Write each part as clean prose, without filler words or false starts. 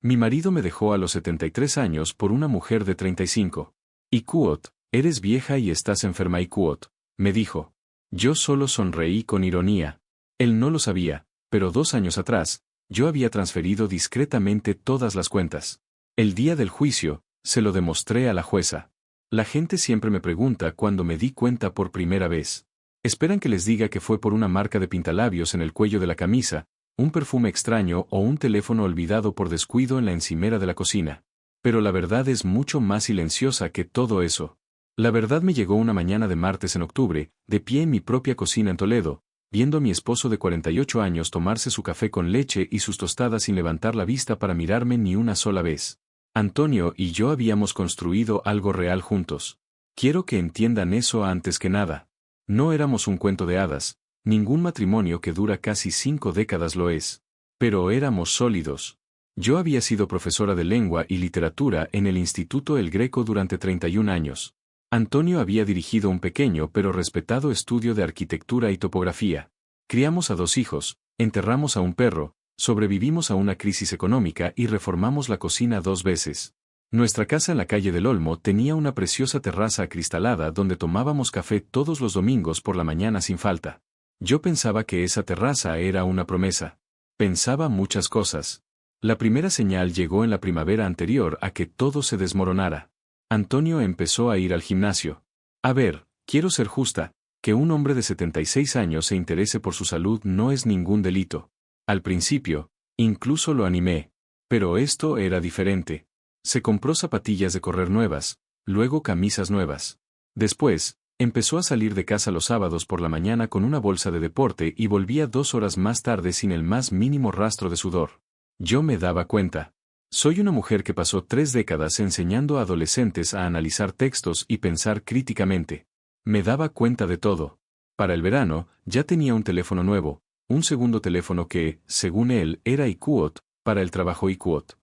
Mi marido me dejó a los 73 años por una mujer de 35. Ikuot, eres vieja y estás enferma Ikuot, me dijo. Yo solo sonreí con ironía. Él no lo sabía, pero 2 años atrás, yo había transferido discretamente todas las cuentas. El día del juicio, se lo demostré a la jueza. La gente siempre me pregunta cuándo me di cuenta por primera vez. Esperan que les diga que fue por una marca de pintalabios en el cuello de la camisa, un perfume extraño o un teléfono olvidado por descuido en la encimera de la cocina. Pero la verdad es mucho más silenciosa que todo eso. La verdad me llegó una mañana de martes en octubre, de pie en mi propia cocina en Toledo, viendo a mi esposo de 48 años tomarse su café con leche y sus tostadas sin levantar la vista para mirarme ni una sola vez. Antonio y yo habíamos construido algo real juntos. Quiero que entiendan eso antes que nada. No éramos un cuento de hadas, ningún matrimonio que dura casi 5 décadas lo es. Pero éramos sólidos. Yo había sido profesora de lengua y literatura en el Instituto El Greco durante 31 años. Antonio había dirigido un pequeño pero respetado estudio de arquitectura y topografía. Criamos a 2 hijos, enterramos a un perro, sobrevivimos a una crisis económica y reformamos la cocina 2 veces. Nuestra casa en la calle del Olmo tenía una preciosa terraza acristalada donde tomábamos café todos los domingos por la mañana sin falta. Yo pensaba que esa terraza era una promesa. Pensaba muchas cosas. La primera señal llegó en la primavera anterior a que todo se desmoronara. Antonio empezó a ir al gimnasio. A ver, quiero ser justa, que un hombre de 76 años se interese por su salud no es ningún delito. Al principio, incluso lo animé. Pero esto era diferente. Se compró zapatillas de correr nuevas, luego camisas nuevas. Después, empezó a salir de casa los sábados por la mañana con una bolsa de deporte y volvía 2 horas más tarde sin el más mínimo rastro de sudor. Yo me daba cuenta. Soy una mujer que pasó 3 décadas enseñando a adolescentes a analizar textos y pensar críticamente. Me daba cuenta de todo. Para el verano, ya tenía un teléfono nuevo, un segundo teléfono que, según él, era Ikuot, para el trabajo Ikuot.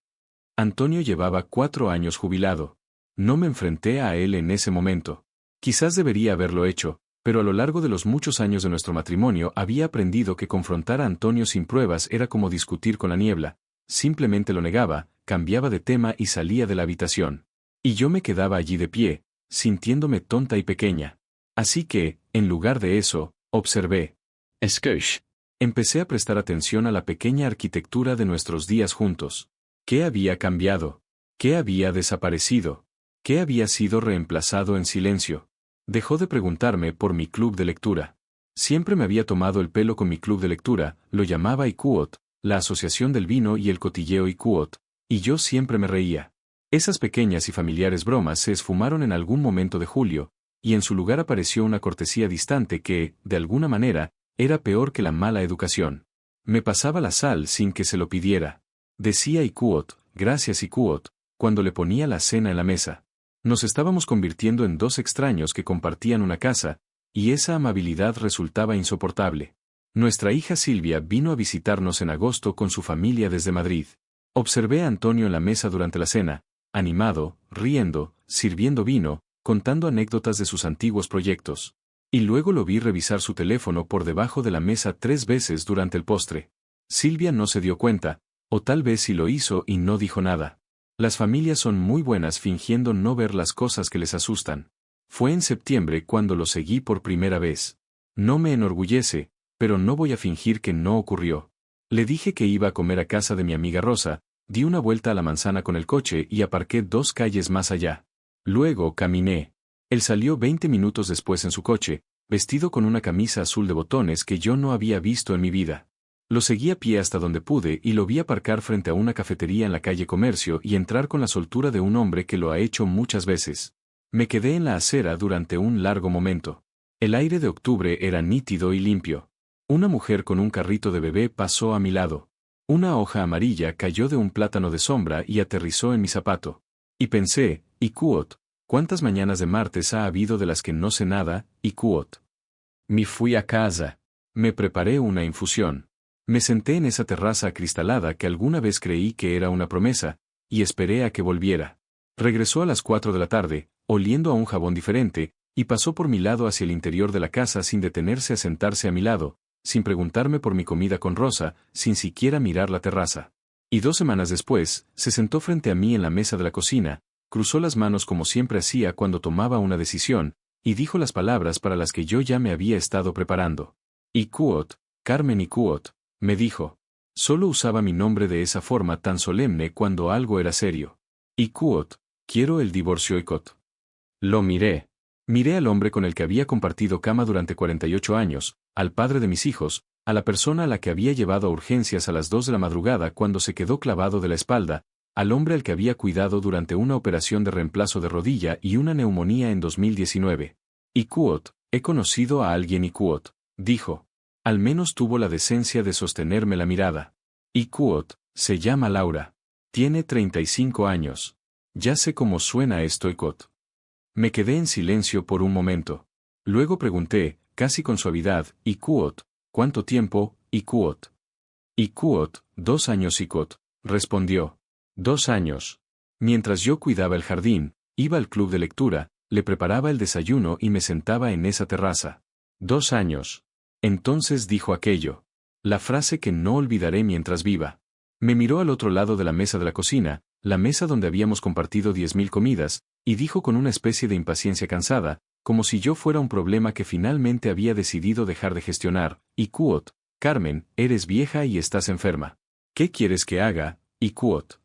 Antonio llevaba 4 años jubilado. No me enfrenté a él en ese momento. Quizás debería haberlo hecho, pero a lo largo de los muchos años de nuestro matrimonio había aprendido que confrontar a Antonio sin pruebas era como discutir con la niebla. Simplemente lo negaba, cambiaba de tema y salía de la habitación. Y yo me quedaba allí de pie, sintiéndome tonta y pequeña. Así que, en lugar de eso, observé. Escush. Empecé a prestar atención a la pequeña arquitectura de nuestros días juntos. ¿Qué había cambiado? ¿Qué había desaparecido? ¿Qué había sido reemplazado en silencio? Dejó de preguntarme por mi club de lectura. Siempre me había tomado el pelo con mi club de lectura, lo llamaba Ikuot, la Asociación del Vino y el Cotilleo Ikuot, y yo siempre me reía. Esas pequeñas y familiares bromas se esfumaron en algún momento de julio, y en su lugar apareció una cortesía distante que, de alguna manera, era peor que la mala educación. Me pasaba la sal sin que se lo pidiera. Decía Ikuot, gracias Ikuot, cuando le ponía la cena en la mesa. Nos estábamos convirtiendo en 2 extraños que compartían una casa, y esa amabilidad resultaba insoportable. Nuestra hija Silvia vino a visitarnos en agosto con su familia desde Madrid. Observé a Antonio en la mesa durante la cena, animado, riendo, sirviendo vino, contando anécdotas de sus antiguos proyectos. Y luego lo vi revisar su teléfono por debajo de la mesa 3 veces durante el postre. Silvia no se dio cuenta, o tal vez sí lo hizo y no dijo nada. Las familias son muy buenas fingiendo no ver las cosas que les asustan. Fue en septiembre cuando lo seguí por primera vez. No me enorgullece, pero no voy a fingir que no ocurrió. Le dije que iba a comer a casa de mi amiga Rosa, di una vuelta a la manzana con el coche y aparqué 2 calles más allá. Luego caminé. Él salió 20 minutos después en su coche, vestido con una camisa azul de botones que yo no había visto en mi vida. Lo seguí a pie hasta donde pude y lo vi aparcar frente a una cafetería en la calle Comercio y entrar con la soltura de un hombre que lo ha hecho muchas veces. Me quedé en la acera durante un largo momento. El aire de octubre era nítido y limpio. Una mujer con un carrito de bebé pasó a mi lado. Una hoja amarilla cayó de un plátano de sombra y aterrizó en mi zapato. Y pensé, Ikuot, ¿cuántas mañanas de martes ha habido de las que no sé nada, Ikuot? Me fui a casa. Me preparé una infusión. Me senté en esa terraza acristalada que alguna vez creí que era una promesa, y esperé a que volviera. Regresó a las 4 de la tarde, oliendo a un jabón diferente, y pasó por mi lado hacia el interior de la casa sin detenerse a sentarse a mi lado, sin preguntarme por mi comida con Rosa, sin siquiera mirar la terraza. Y 2 semanas después, se sentó frente a mí en la mesa de la cocina, cruzó las manos como siempre hacía cuando tomaba una decisión, y dijo las palabras para las que yo ya me había estado preparando. Icuot, Carmen Icuot, me dijo. Solo usaba mi nombre de esa forma tan solemne cuando algo era serio. Icuot, quiero el divorcio Icot. Lo miré. Miré al hombre con el que había compartido cama durante 48 años, al padre de mis hijos, a la persona a la que había llevado a urgencias a las 2 de la madrugada cuando se quedó clavado de la espalda, al hombre al que había cuidado durante una operación de reemplazo de rodilla y una neumonía en 2019. Icuot, he conocido a alguien Icuot, dijo. Al menos tuvo la decencia de sostenerme la mirada. Icuot, se llama Laura. Tiene 35 años. Ya sé cómo suena esto Icuot. Me quedé en silencio por un momento. Luego pregunté, casi con suavidad, Icuot, ¿cuánto tiempo, Icuot? Icuot, 2 años Icuot, respondió. 2 años. Mientras yo cuidaba el jardín, iba al club de lectura, le preparaba el desayuno y me sentaba en esa terraza. 2 años. Entonces dijo aquello. La frase que no olvidaré mientras viva. Me miró al otro lado de la mesa de la cocina, la mesa donde habíamos compartido 10.000 comidas, y dijo con una especie de impaciencia cansada, como si yo fuera un problema que finalmente había decidido dejar de gestionar, Icuot, Carmen, eres vieja y estás enferma. ¿Qué quieres que haga, Icuot?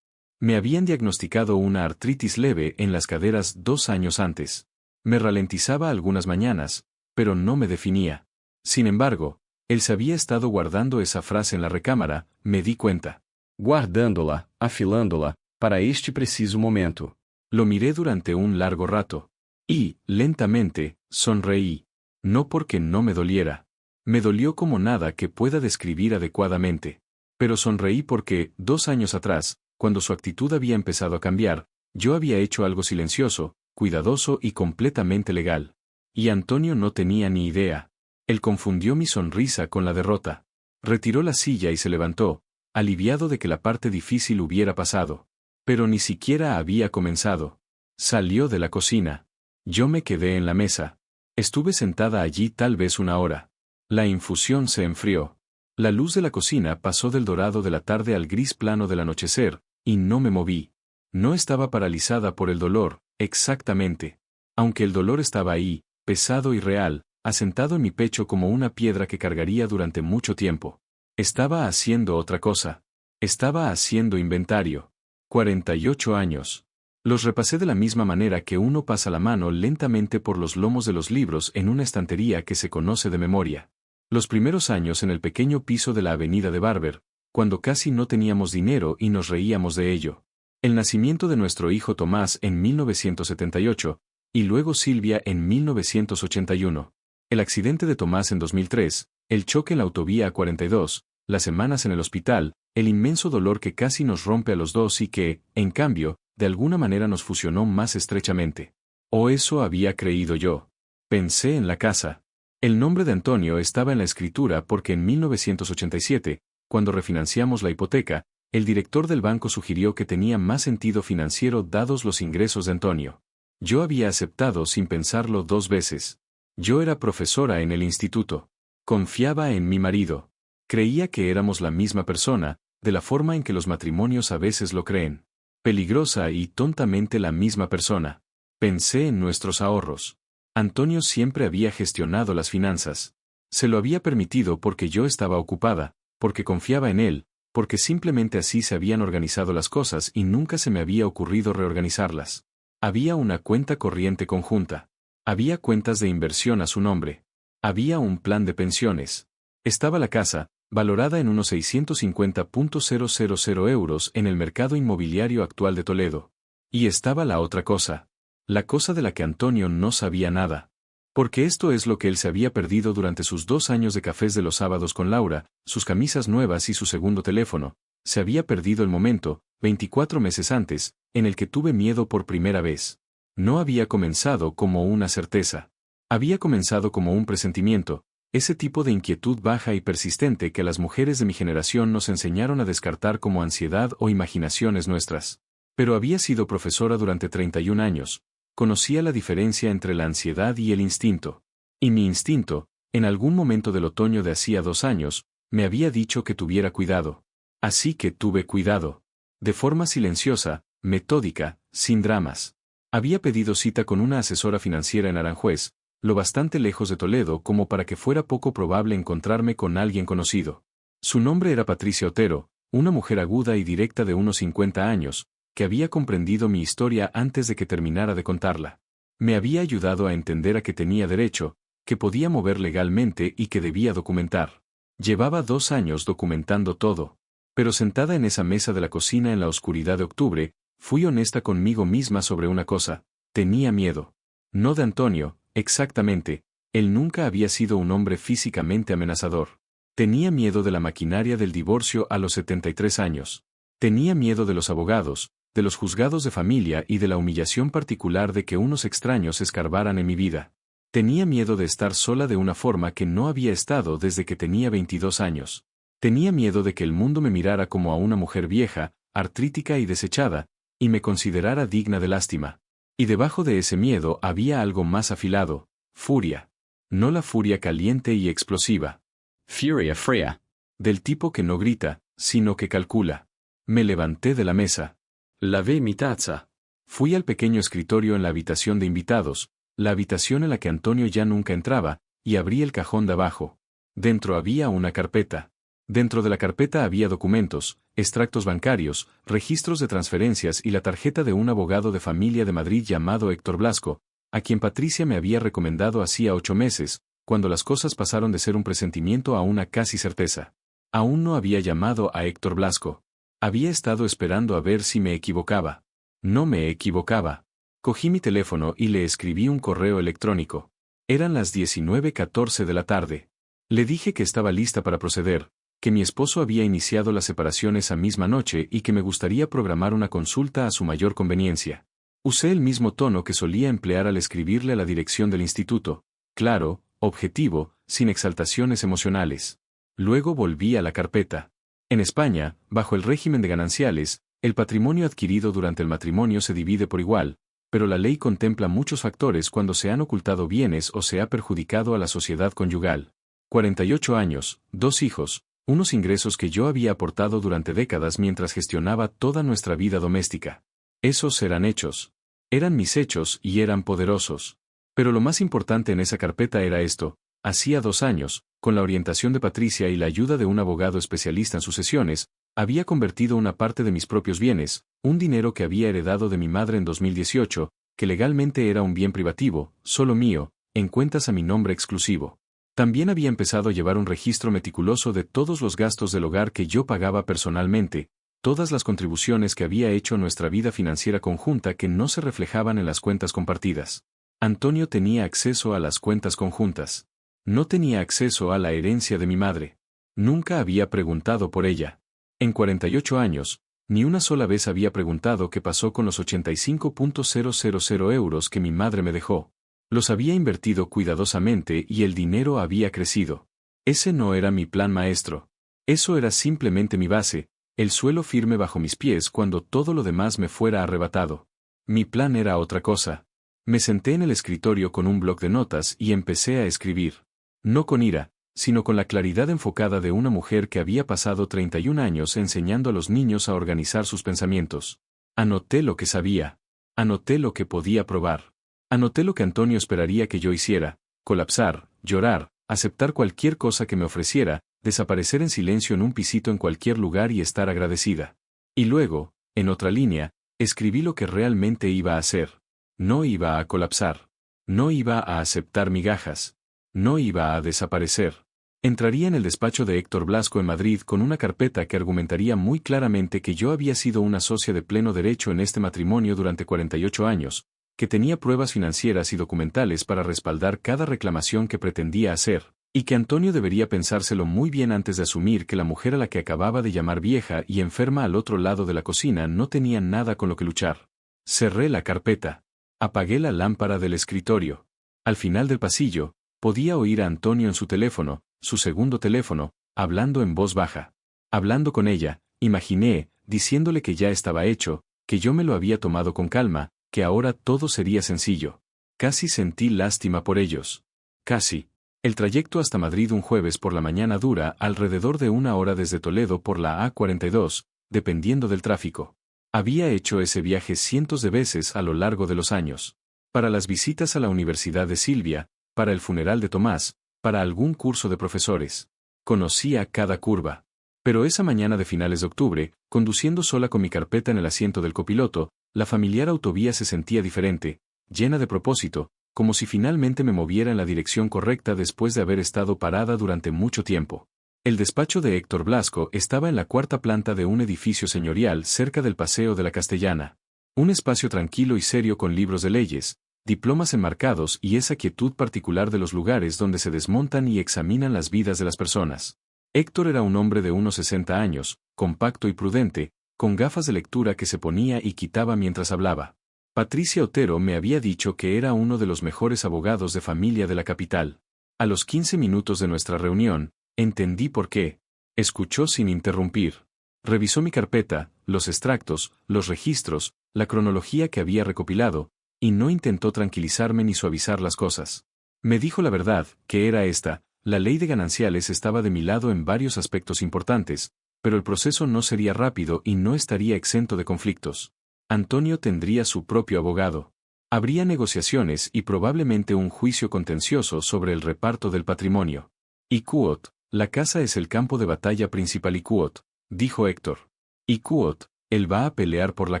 Me habían diagnosticado una artritis leve en las caderas 2 años antes. Me ralentizaba algunas mañanas, pero no me definía. Sin embargo, él se había estado guardando esa frase en la recámara, me di cuenta. Guardándola, afilándola, para este preciso momento. Lo miré durante un largo rato. Y, lentamente, sonreí. No porque no me doliera. Me dolió como nada que pueda describir adecuadamente. Pero sonreí porque, 2 años atrás, cuando su actitud había empezado a cambiar, yo había hecho algo silencioso, cuidadoso y completamente legal. Y Antonio no tenía ni idea. Él confundió mi sonrisa con la derrota. Retiró la silla y se levantó, aliviado de que la parte difícil hubiera pasado. Pero ni siquiera había comenzado. Salió de la cocina. Yo me quedé en la mesa. Estuve sentada allí tal vez 1 hora. La infusión se enfrió. La luz de la cocina pasó del dorado de la tarde al gris plano del anochecer, y no me moví. No estaba paralizada por el dolor, exactamente. Aunque el dolor estaba ahí, pesado y real, asentado en mi pecho como una piedra que cargaría durante mucho tiempo. Estaba haciendo otra cosa. Estaba haciendo inventario. 48 años. Los repasé de la misma manera que uno pasa la mano lentamente por los lomos de los libros en una estantería que se conoce de memoria. Los primeros años en el pequeño piso de la avenida de Barber, cuando casi no teníamos dinero y nos reíamos de ello. El nacimiento de nuestro hijo Tomás en 1978, y luego Silvia en 1981. El accidente de Tomás en 2003, el choque en la autovía A42, las semanas en el hospital, el inmenso dolor que casi nos rompe a los dos y que, en cambio, de alguna manera nos fusionó más estrechamente. O eso había creído yo. Pensé en la casa. El nombre de Antonio estaba en la escritura porque en 1987, cuando refinanciamos la hipoteca, el director del banco sugirió que tenía más sentido financiero dados los ingresos de Antonio. Yo había aceptado sin pensarlo 2 veces. Yo era profesora en el instituto. Confiaba en mi marido. Creía que éramos la misma persona, de la forma en que los matrimonios a veces lo creen. Peligrosa y tontamente la misma persona. Pensé en nuestros ahorros. Antonio siempre había gestionado las finanzas. Se lo había permitido porque yo estaba ocupada, porque confiaba en él, porque simplemente así se habían organizado las cosas y nunca se me había ocurrido reorganizarlas. Había una cuenta corriente conjunta. Había cuentas de inversión a su nombre. Había un plan de pensiones. Estaba la casa, valorada en unos 650.000 euros en el mercado inmobiliario actual de Toledo. Y estaba la otra cosa. La cosa de la que Antonio no sabía nada. Porque esto es lo que él se había perdido durante sus 2 años de cafés de los sábados con Laura, sus camisas nuevas y su segundo teléfono. Se había perdido el momento, 24 meses antes, en el que tuve miedo por primera vez. No había comenzado como una certeza. Había comenzado como un presentimiento, ese tipo de inquietud baja y persistente que las mujeres de mi generación nos enseñaron a descartar como ansiedad o imaginaciones nuestras. Pero había sido profesora durante 31 años. Conocía la diferencia entre la ansiedad y el instinto. Y mi instinto, en algún momento del otoño de hacía 2 años, me había dicho que tuviera cuidado. Así que tuve cuidado. De forma silenciosa, metódica, sin dramas. Había pedido cita con una asesora financiera en Aranjuez, lo bastante lejos de Toledo como para que fuera poco probable encontrarme con alguien conocido. Su nombre era Patricia Otero, una mujer aguda y directa de unos 50 años, que había comprendido mi historia antes de que terminara de contarla. Me había ayudado a entender a que tenía derecho, que podía mover legalmente y que debía documentar. Llevaba 2 años documentando todo. Pero sentada en esa mesa de la cocina en la oscuridad de octubre, fui honesta conmigo misma sobre una cosa: tenía miedo. No de Antonio, exactamente, él nunca había sido un hombre físicamente amenazador. Tenía miedo de la maquinaria del divorcio a los 73 años. Tenía miedo de los abogados, de los juzgados de familia y de la humillación particular de que unos extraños escarbaran en mi vida. Tenía miedo de estar sola de una forma que no había estado desde que tenía 22 años. Tenía miedo de que el mundo me mirara como a una mujer vieja, artrítica y desechada, y me considerara digna de lástima. Y debajo de ese miedo había algo más afilado: furia. No la furia caliente y explosiva. Furia fría. Del tipo que no grita, sino que calcula. Me levanté de la mesa. Lavé mi taza. Fui al pequeño escritorio en la habitación de invitados, la habitación en la que Antonio ya nunca entraba, y abrí el cajón de abajo. Dentro había una carpeta. Dentro de la carpeta había documentos, extractos bancarios, registros de transferencias y la tarjeta de un abogado de familia de Madrid llamado Héctor Blasco, a quien Patricia me había recomendado hacía 8 meses, cuando las cosas pasaron de ser un presentimiento a una casi certeza. Aún no había llamado a Héctor Blasco. Había estado esperando a ver si me equivocaba. No me equivocaba. Cogí mi teléfono y le escribí un correo electrónico. Eran las 19:14 de la tarde. Le dije que estaba lista para proceder, que mi esposo había iniciado la separación esa misma noche y que me gustaría programar una consulta a su mayor conveniencia. Usé el mismo tono que solía emplear al escribirle a la dirección del instituto: claro, objetivo, sin exaltaciones emocionales. Luego volví a la carpeta. En España, bajo el régimen de gananciales, el patrimonio adquirido durante el matrimonio se divide por igual, pero la ley contempla muchos factores cuando se han ocultado bienes o se ha perjudicado a la sociedad conyugal. 48 años, 2 hijos, unos ingresos que yo había aportado durante décadas mientras gestionaba toda nuestra vida doméstica. Esos eran hechos. Eran mis hechos y eran poderosos. Pero lo más importante en esa carpeta era esto: hacía 2 años, con la orientación de Patricia y la ayuda de un abogado especialista en sucesiones, había convertido una parte de mis propios bienes, un dinero que había heredado de mi madre en 2018, que legalmente era un bien privativo, solo mío, en cuentas a mi nombre exclusivo. También había empezado a llevar un registro meticuloso de todos los gastos del hogar que yo pagaba personalmente, todas las contribuciones que había hecho a nuestra vida financiera conjunta que no se reflejaban en las cuentas compartidas. Antonio tenía acceso a las cuentas conjuntas. No tenía acceso a la herencia de mi madre. Nunca había preguntado por ella. En 48 años, ni una sola vez había preguntado qué pasó con los 85.000 euros que mi madre me dejó. Los había invertido cuidadosamente y el dinero había crecido. Ese no era mi plan maestro. Eso era simplemente mi base, el suelo firme bajo mis pies cuando todo lo demás me fuera arrebatado. Mi plan era otra cosa. Me senté en el escritorio con un bloc de notas y empecé a escribir. No con ira, sino con la claridad enfocada de una mujer que había pasado 31 años enseñando a los niños a organizar sus pensamientos. Anoté lo que sabía. Anoté lo que podía probar. Anoté lo que Antonio esperaría que yo hiciera: colapsar, llorar, aceptar cualquier cosa que me ofreciera, desaparecer en silencio en un pisito en cualquier lugar y estar agradecida. Y luego, en otra línea, escribí lo que realmente iba a hacer. No iba a colapsar. No iba a aceptar migajas. No iba a desaparecer. Entraría en el despacho de Héctor Blasco en Madrid con una carpeta que argumentaría muy claramente que yo había sido una socia de pleno derecho en este matrimonio durante 48 años, que tenía pruebas financieras y documentales para respaldar cada reclamación que pretendía hacer, y que Antonio debería pensárselo muy bien antes de asumir que la mujer a la que acababa de llamar vieja y enferma al otro lado de la cocina no tenía nada con lo que luchar. Cerré la carpeta. Apagué la lámpara del escritorio. Al final del pasillo, podía oír a Antonio en su teléfono, su segundo teléfono, hablando en voz baja. Hablando con ella, imaginé, diciéndole que ya estaba hecho, que yo me lo había tomado con calma, que ahora todo sería sencillo. Casi sentí lástima por ellos. Casi. El trayecto hasta Madrid un jueves por la mañana dura alrededor de 1 hora desde Toledo por la A42, dependiendo del tráfico. Había hecho ese viaje cientos de veces a lo largo de los años. Para las visitas a la Universidad de Silvia, para el funeral de Tomás, para algún curso de profesores. Conocía cada curva. Pero esa mañana de finales de octubre, conduciendo sola con mi carpeta en el asiento del copiloto, la familiar autovía se sentía diferente, llena de propósito, como si finalmente me moviera en la dirección correcta después de haber estado parada durante mucho tiempo. El despacho de Héctor Blasco estaba en la 4ª planta de un edificio señorial cerca del Paseo de la Castellana. Un espacio tranquilo y serio con libros de leyes, diplomas enmarcados y esa quietud particular de los lugares donde se desmontan y examinan las vidas de las personas. Héctor era un hombre de unos 60 años, compacto y prudente, con gafas de lectura que se ponía y quitaba mientras hablaba. Patricia Otero me había dicho que era uno de los mejores abogados de familia de la capital. A los 15 minutos de nuestra reunión, entendí por qué. Escuchó sin interrumpir. Revisó mi carpeta, los extractos, los registros, la cronología que había recopilado, y no intentó tranquilizarme ni suavizar las cosas. Me dijo la verdad, que era esta: la ley de gananciales estaba de mi lado en varios aspectos importantes, pero el proceso no sería rápido y no estaría exento de conflictos. Antonio tendría su propio abogado. Habría negociaciones y probablemente un juicio contencioso sobre el reparto del patrimonio. Y Cuot, la casa es el campo de batalla principal y Cuot, dijo Héctor. Y Cuot, él va a pelear por la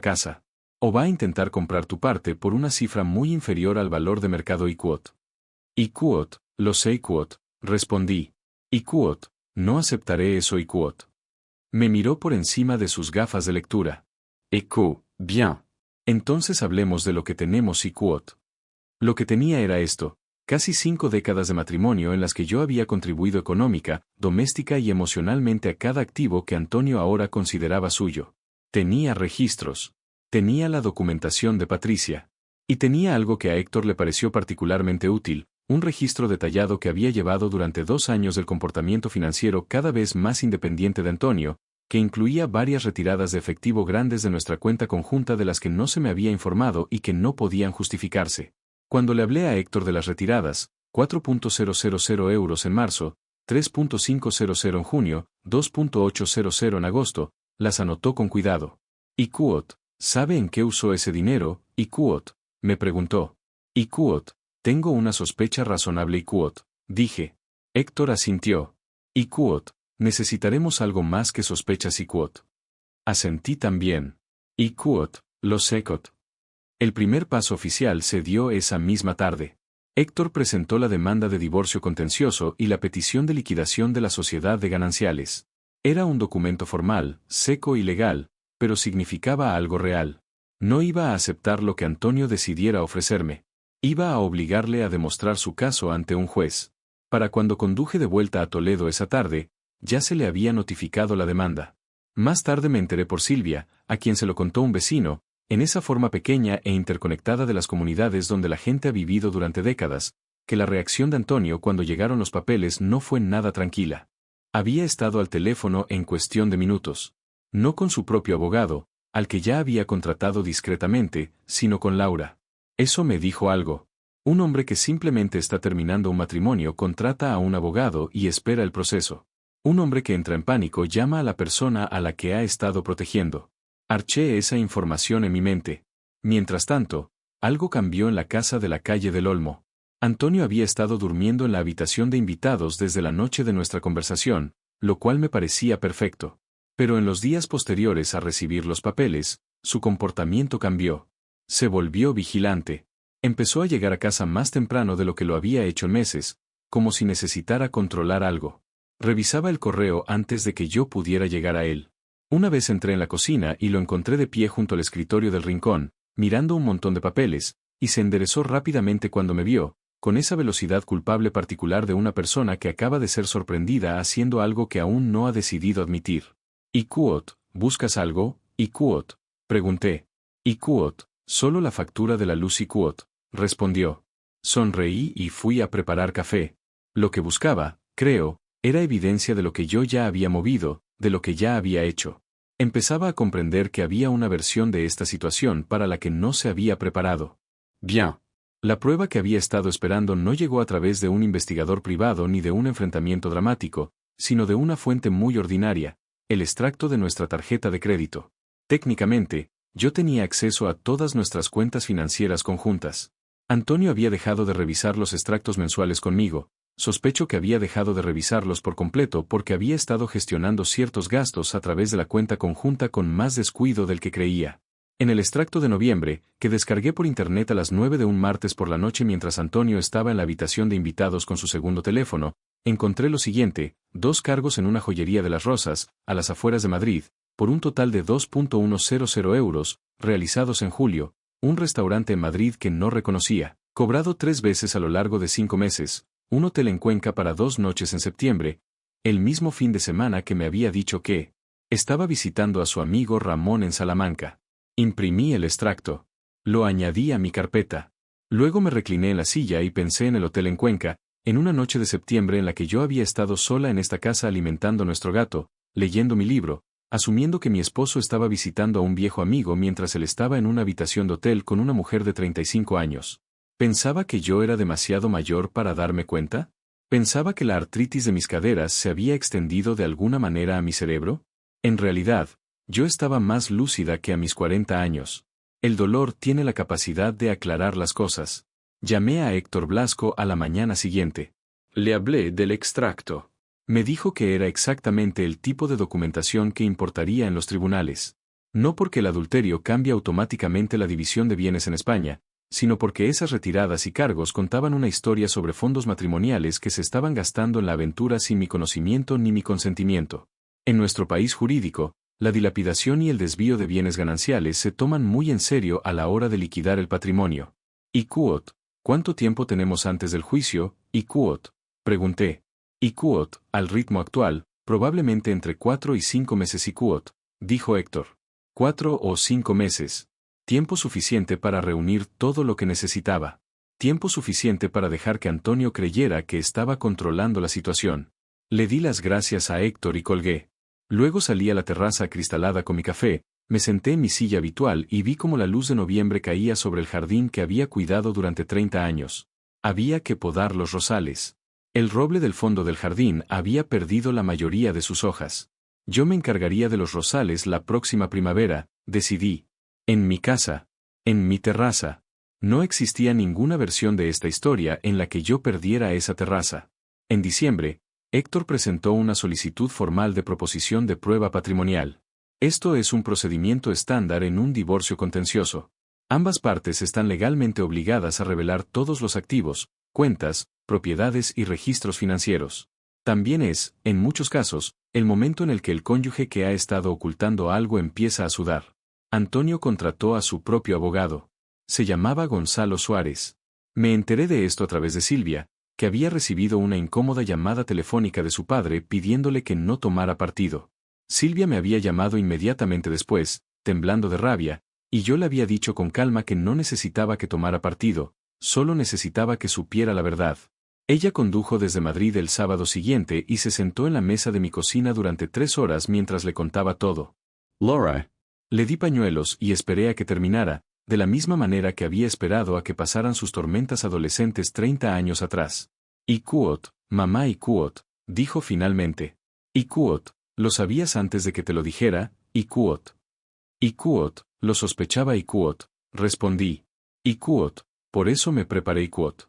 casa. O va a intentar comprar tu parte por una cifra muy inferior al valor de mercado y Cuot. Y Cuot, lo sé y Cuot, respondí. Y Cuot, no aceptaré eso y Cuot. Me miró por encima de sus gafas de lectura. Écoute, bien. Entonces hablemos de lo que tenemos y Cuot. Lo que tenía era esto: casi 5 décadas de matrimonio en las que yo había contribuido económica, doméstica y emocionalmente a cada activo que Antonio ahora consideraba suyo. Tenía registros. Tenía la documentación de Patricia. Y tenía algo que a Héctor le pareció particularmente útil: un registro detallado que había llevado durante 2 años del comportamiento financiero cada vez más independiente de Antonio, que incluía varias retiradas de efectivo grandes de nuestra cuenta conjunta de las que no se me había informado y que no podían justificarse. Cuando le hablé a Héctor de las retiradas, 4.000 euros en marzo, 3.500 en junio, 2.800 en agosto, las anotó con cuidado. ¿Y Cuot, sabe en qué usó ese dinero? ¿Y Cuot? Me preguntó. ¿Y Cuot? Tengo una sospecha razonable y Cuot, dije. Héctor asintió. ¿Y Cuot? Necesitaremos algo más que sospechas y Cuot. Asentí también. Y Cuot, lo sé Cuot. El primer paso oficial se dio esa misma tarde. Héctor presentó la demanda de divorcio contencioso y la petición de liquidación de la sociedad de gananciales. Era un documento formal, seco y legal, pero significaba algo real. No iba a aceptar lo que Antonio decidiera ofrecerme. Iba a obligarle a demostrar su caso ante un juez. Para cuando conduje de vuelta a Toledo esa tarde, ya se le había notificado la demanda. Más tarde me enteré por Silvia, a quien se lo contó un vecino, en esa forma pequeña e interconectada de las comunidades donde la gente ha vivido durante décadas, que la reacción de Antonio cuando llegaron los papeles no fue nada tranquila. Había estado al teléfono en cuestión de minutos. No con su propio abogado, al que ya había contratado discretamente, sino con Laura. Eso me dijo algo. Un hombre que simplemente está terminando un matrimonio contrata a un abogado y espera el proceso. Un hombre que entra en pánico llama a la persona a la que ha estado protegiendo. Arché esa información en mi mente. Mientras tanto, algo cambió en la casa de la calle del Olmo. Antonio había estado durmiendo en la habitación de invitados desde la noche de nuestra conversación, lo cual me parecía perfecto. Pero en los días posteriores a recibir los papeles, su comportamiento cambió. Se volvió vigilante. Empezó a llegar a casa más temprano de lo que lo había hecho en meses, como si necesitara controlar algo. Revisaba el correo antes de que yo pudiera llegar a él. Una vez entré en la cocina y lo encontré de pie junto al escritorio del rincón, mirando un montón de papeles, y se enderezó rápidamente cuando me vio, con esa velocidad culpable particular de una persona que acaba de ser sorprendida haciendo algo que aún no ha decidido admitir. ¿Y Cuot, buscas algo? ¿Y Cuot? Pregunté. ¿Y Cuot? Solo la factura de la luz y Cuot, respondió. Sonreí y fui a preparar café. Lo que buscaba, creo, era evidencia de lo que yo ya había movido, de lo que ya había hecho. Empezaba a comprender que había una versión de esta situación para la que no se había preparado. Bien. La prueba que había estado esperando no llegó a través de un investigador privado ni de un enfrentamiento dramático, sino de una fuente muy ordinaria, el extracto de nuestra tarjeta de crédito. Técnicamente, yo tenía acceso a todas nuestras cuentas financieras conjuntas. Antonio había dejado de revisar los extractos mensuales conmigo. Sospecho que había dejado de revisarlos por completo porque había estado gestionando ciertos gastos a través de la cuenta conjunta con más descuido del que creía. En el extracto de noviembre, que descargué por internet a las 9 de un martes por la noche mientras Antonio estaba en la habitación de invitados con su segundo teléfono, encontré lo siguiente: 2 cargos en una joyería de Las Rosas, a las afueras de Madrid, por un total de 2.100 euros, realizados en julio, un restaurante en Madrid que no reconocía, cobrado 3 veces a lo largo de 5 meses, un hotel en Cuenca para 2 noches en septiembre, el mismo fin de semana que me había dicho que estaba visitando a su amigo Ramón en Salamanca. Imprimí el extracto. Lo añadí a mi carpeta. Luego me recliné en la silla y pensé en el hotel en Cuenca, en una noche de septiembre en la que yo había estado sola en esta casa alimentando a nuestro gato, leyendo mi libro, asumiendo que mi esposo estaba visitando a un viejo amigo mientras él estaba en una habitación de hotel con una mujer de 35 años. ¿Pensaba que yo era demasiado mayor para darme cuenta? ¿Pensaba que la artritis de mis caderas se había extendido de alguna manera a mi cerebro? En realidad, yo estaba más lúcida que a mis 40 años. El dolor tiene la capacidad de aclarar las cosas. Llamé a Héctor Blasco a la mañana siguiente. Le hablé del extracto. Me dijo que era exactamente el tipo de documentación que importaría en los tribunales. No porque el adulterio cambie automáticamente la división de bienes en España, sino porque esas retiradas y cargos contaban una historia sobre fondos matrimoniales que se estaban gastando en la aventura sin mi conocimiento ni mi consentimiento. En nuestro país jurídico, la dilapidación y el desvío de bienes gananciales se toman muy en serio a la hora de liquidar el patrimonio. ¿Y Quot? ¿Cuánto tiempo tenemos antes del juicio? ¿Y Quot? Pregunté. Y Quot, al ritmo actual, probablemente entre 4 y 5 meses. Y Quot, dijo Héctor. 4 o 5 meses. Tiempo suficiente para reunir todo lo que necesitaba. Tiempo suficiente para dejar que Antonio creyera que estaba controlando la situación. Le di las gracias a Héctor y colgué. Luego salí a la terraza acristalada con mi café, me senté en mi silla habitual y vi cómo la luz de noviembre caía sobre el jardín que había cuidado durante 30 años. Había que podar los rosales. El roble del fondo del jardín había perdido la mayoría de sus hojas. Yo me encargaría de los rosales la próxima primavera, decidí. En mi casa, en mi terraza. No existía ninguna versión de esta historia en la que yo perdiera esa terraza. En diciembre, Héctor presentó una solicitud formal de proposición de prueba patrimonial. Esto es un procedimiento estándar en un divorcio contencioso. Ambas partes están legalmente obligadas a revelar todos los activos, cuentas, propiedades y registros financieros. También es, en muchos casos, el momento en el que el cónyuge que ha estado ocultando algo empieza a sudar. Antonio contrató a su propio abogado. Se llamaba Gonzalo Suárez. Me enteré de esto a través de Silvia, que había recibido una incómoda llamada telefónica de su padre pidiéndole que no tomara partido. Silvia me había llamado inmediatamente después, temblando de rabia, y yo le había dicho con calma que no necesitaba que tomara partido, solo necesitaba que supiera la verdad. Ella condujo desde Madrid el sábado siguiente y se sentó en la mesa de mi cocina durante 3 horas mientras le contaba todo. Laura. Le di pañuelos y esperé a que terminara, de la misma manera que había esperado a que pasaran sus tormentas adolescentes 30 años atrás. Y Quot, mamá y Quot, dijo finalmente. Y Quot, ¿lo sabías antes de que te lo dijera? Y Quot. Y Quot, lo sospechaba. Y Quot, respondí. Y Quot, por eso me preparé. Y Quot.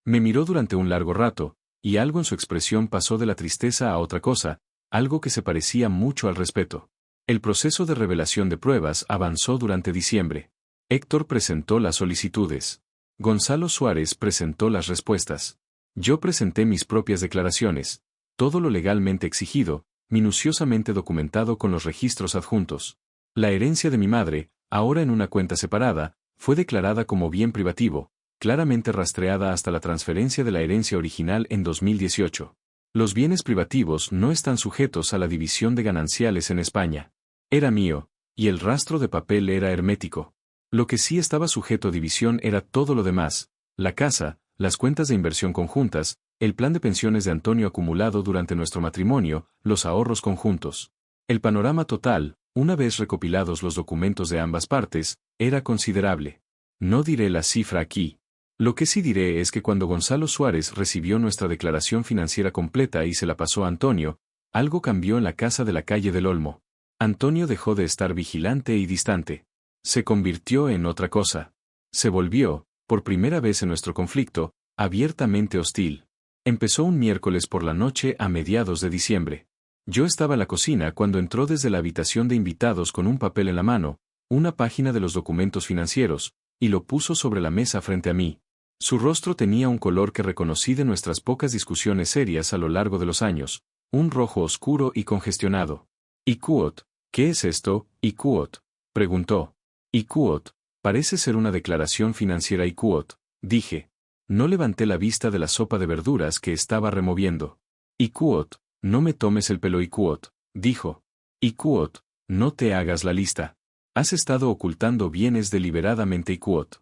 Me miró durante un largo rato, y algo en su expresión pasó de la tristeza a otra cosa, algo que se parecía mucho al respeto. El proceso de revelación de pruebas avanzó durante diciembre. Héctor presentó las solicitudes. Gonzalo Suárez presentó las respuestas. Yo presenté mis propias declaraciones, todo lo legalmente exigido, minuciosamente documentado con los registros adjuntos. La herencia de mi madre, ahora en una cuenta separada, fue declarada como bien privativo, claramente rastreada hasta la transferencia de la herencia original en 2018. Los bienes privativos no están sujetos a la división de gananciales en España. Era mío, y el rastro de papel era hermético. Lo que sí estaba sujeto a división era todo lo demás: la casa, las cuentas de inversión conjuntas, el plan de pensiones de Antonio acumulado durante nuestro matrimonio, los ahorros conjuntos. El panorama total, una vez recopilados los documentos de ambas partes, era considerable. No diré la cifra aquí. Lo que sí diré es que cuando Gonzalo Suárez recibió nuestra declaración financiera completa y se la pasó a Antonio, algo cambió en la casa de la calle del Olmo. Antonio dejó de estar vigilante y distante. Se convirtió en otra cosa. Se volvió, por primera vez en nuestro conflicto, abiertamente hostil. Empezó un miércoles por la noche a mediados de diciembre. Yo estaba en la cocina cuando entró desde la habitación de invitados con un papel en la mano, una página de los documentos financieros, y lo puso sobre la mesa frente a mí. Su rostro tenía un color que reconocí de nuestras pocas discusiones serias a lo largo de los años, un rojo oscuro y congestionado. «Iquot, ¿qué es esto, Iquot?», preguntó. «Iquot, parece ser una declaración financiera Iquot», dije. No levanté la vista de la sopa de verduras que estaba removiendo. «Iquot, no me tomes el pelo Iquot», dijo. «Iquot, no te hagas la lista. Has estado ocultando bienes deliberadamente Iquot».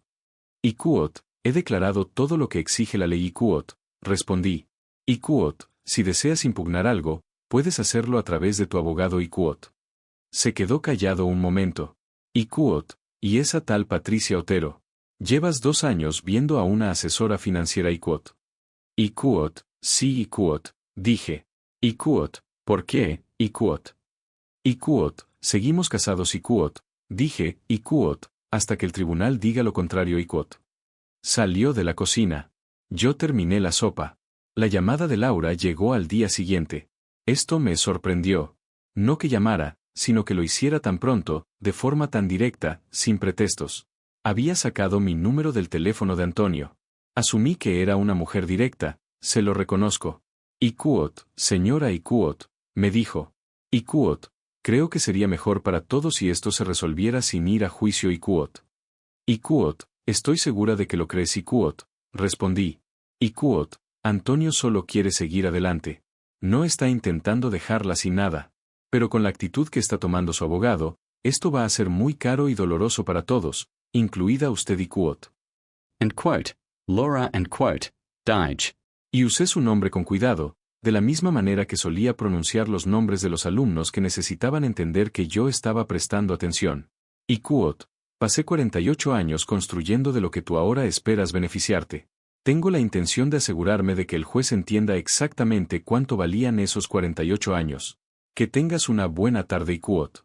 «Iquot, he declarado todo lo que exige la ley Iquot», respondí. «Iquot, si deseas impugnar algo, puedes hacerlo a través de tu abogado Iquot». Se quedó callado un momento. «Iquot, y esa tal Patricia Otero. Llevas 2 años viendo a una asesora financiera Iquot». «Iquot, sí Iquot», dije. «Iquot, ¿por qué, Iquot?» «Iquot, seguimos casados Iquot», dije, «Iquot, hasta que el tribunal diga lo contrario Iquot». Salió de la cocina. Yo terminé la sopa. La llamada de Laura llegó al día siguiente. Esto me sorprendió. No que llamara, sino que lo hiciera tan pronto, de forma tan directa, sin pretextos. Había sacado mi número del teléfono de Antonio. Asumí que era una mujer directa, se lo reconozco. «Iquot, señora Iquot», me dijo. «Iquot, creo que sería mejor para todos si esto se resolviera sin ir a juicio Iquot». «Iquot, estoy segura de que lo crees Iquot», respondí. «Iquot, Antonio solo quiere seguir adelante. No está intentando dejarla sin nada. Pero con la actitud que está tomando su abogado, esto va a ser muy caro y doloroso para todos, incluida usted Iquot». And quote, Laura and quote, Dage. Y usé su nombre con cuidado, de la misma manera que solía pronunciar los nombres de los alumnos que necesitaban entender que yo estaba prestando atención. «Iquot, pasé 48 años construyendo de lo que tú ahora esperas beneficiarte. Tengo la intención de asegurarme de que el juez entienda exactamente cuánto valían esos 48 años. Que tengas una buena tarde Iquot».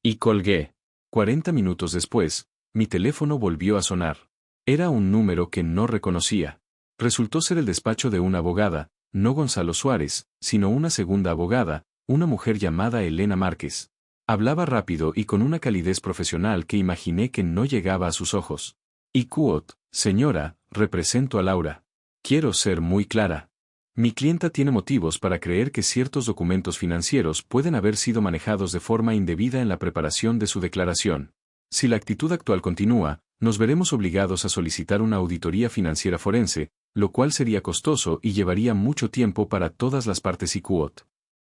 Y colgué. 40 minutos después, mi teléfono volvió a sonar. Era un número que no reconocía. Resultó ser el despacho de una abogada, no Gonzalo Suárez, sino una segunda abogada, una mujer llamada Elena Márquez. Hablaba rápido y con una calidez profesional que imaginé que no llegaba a sus ojos. «Iquot, señora, represento a Laura. Quiero ser muy clara. Mi clienta tiene motivos para creer que ciertos documentos financieros pueden haber sido manejados de forma indebida en la preparación de su declaración. Si la actitud actual continúa, nos veremos obligados a solicitar una auditoría financiera forense, lo cual sería costoso y llevaría mucho tiempo para todas las partes Iquot».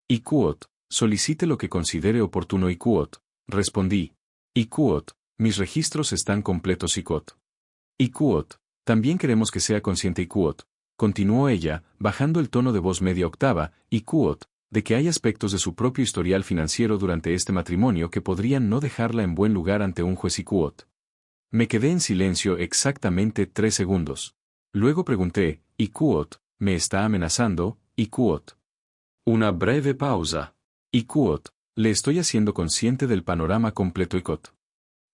«Iquot, solicite lo que considere oportuno Iquot», respondí. «Iquot, mis registros están completos Iquot». «Iquot, también queremos que sea consciente Iquot», continuó ella, bajando el tono de voz media octava, «Iquot, de que hay aspectos de su propio historial financiero durante este matrimonio que podrían no dejarla en buen lugar ante un juez Iquot». Me quedé en silencio exactamente 3 segundos. Luego pregunté, «Iquot, ¿me está amenazando, Iquot?» Una breve pausa. «Iquot, le estoy haciendo consciente del panorama completo Iquot».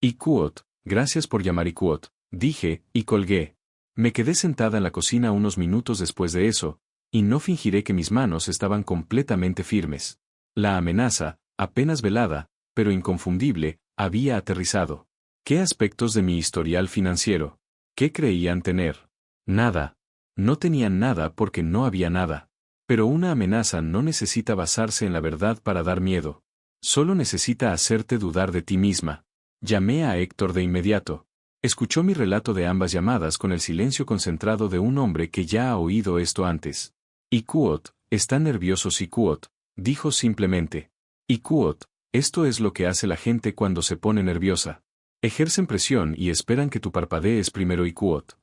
«Iquot, gracias por llamar Iquot», dije, y colgué. Me quedé sentada en la cocina unos minutos después de eso, y no fingiré que mis manos estaban completamente firmes. La amenaza, apenas velada, pero inconfundible, había aterrizado. ¿Qué aspectos de mi historial financiero? ¿Qué creían tener? Nada. No tenían nada porque no había nada. Pero una amenaza no necesita basarse en la verdad para dar miedo. Solo necesita hacerte dudar de ti misma. Llamé a Héctor de inmediato. Escuchó mi relato de ambas llamadas con el silencio concentrado de un hombre que ya ha oído esto antes. «Iquot, ¿está nervioso Iquot?», dijo simplemente. «Iquot, esto es lo que hace la gente cuando se pone nerviosa. Ejercen presión y esperan que tú parpadees primero Iquot».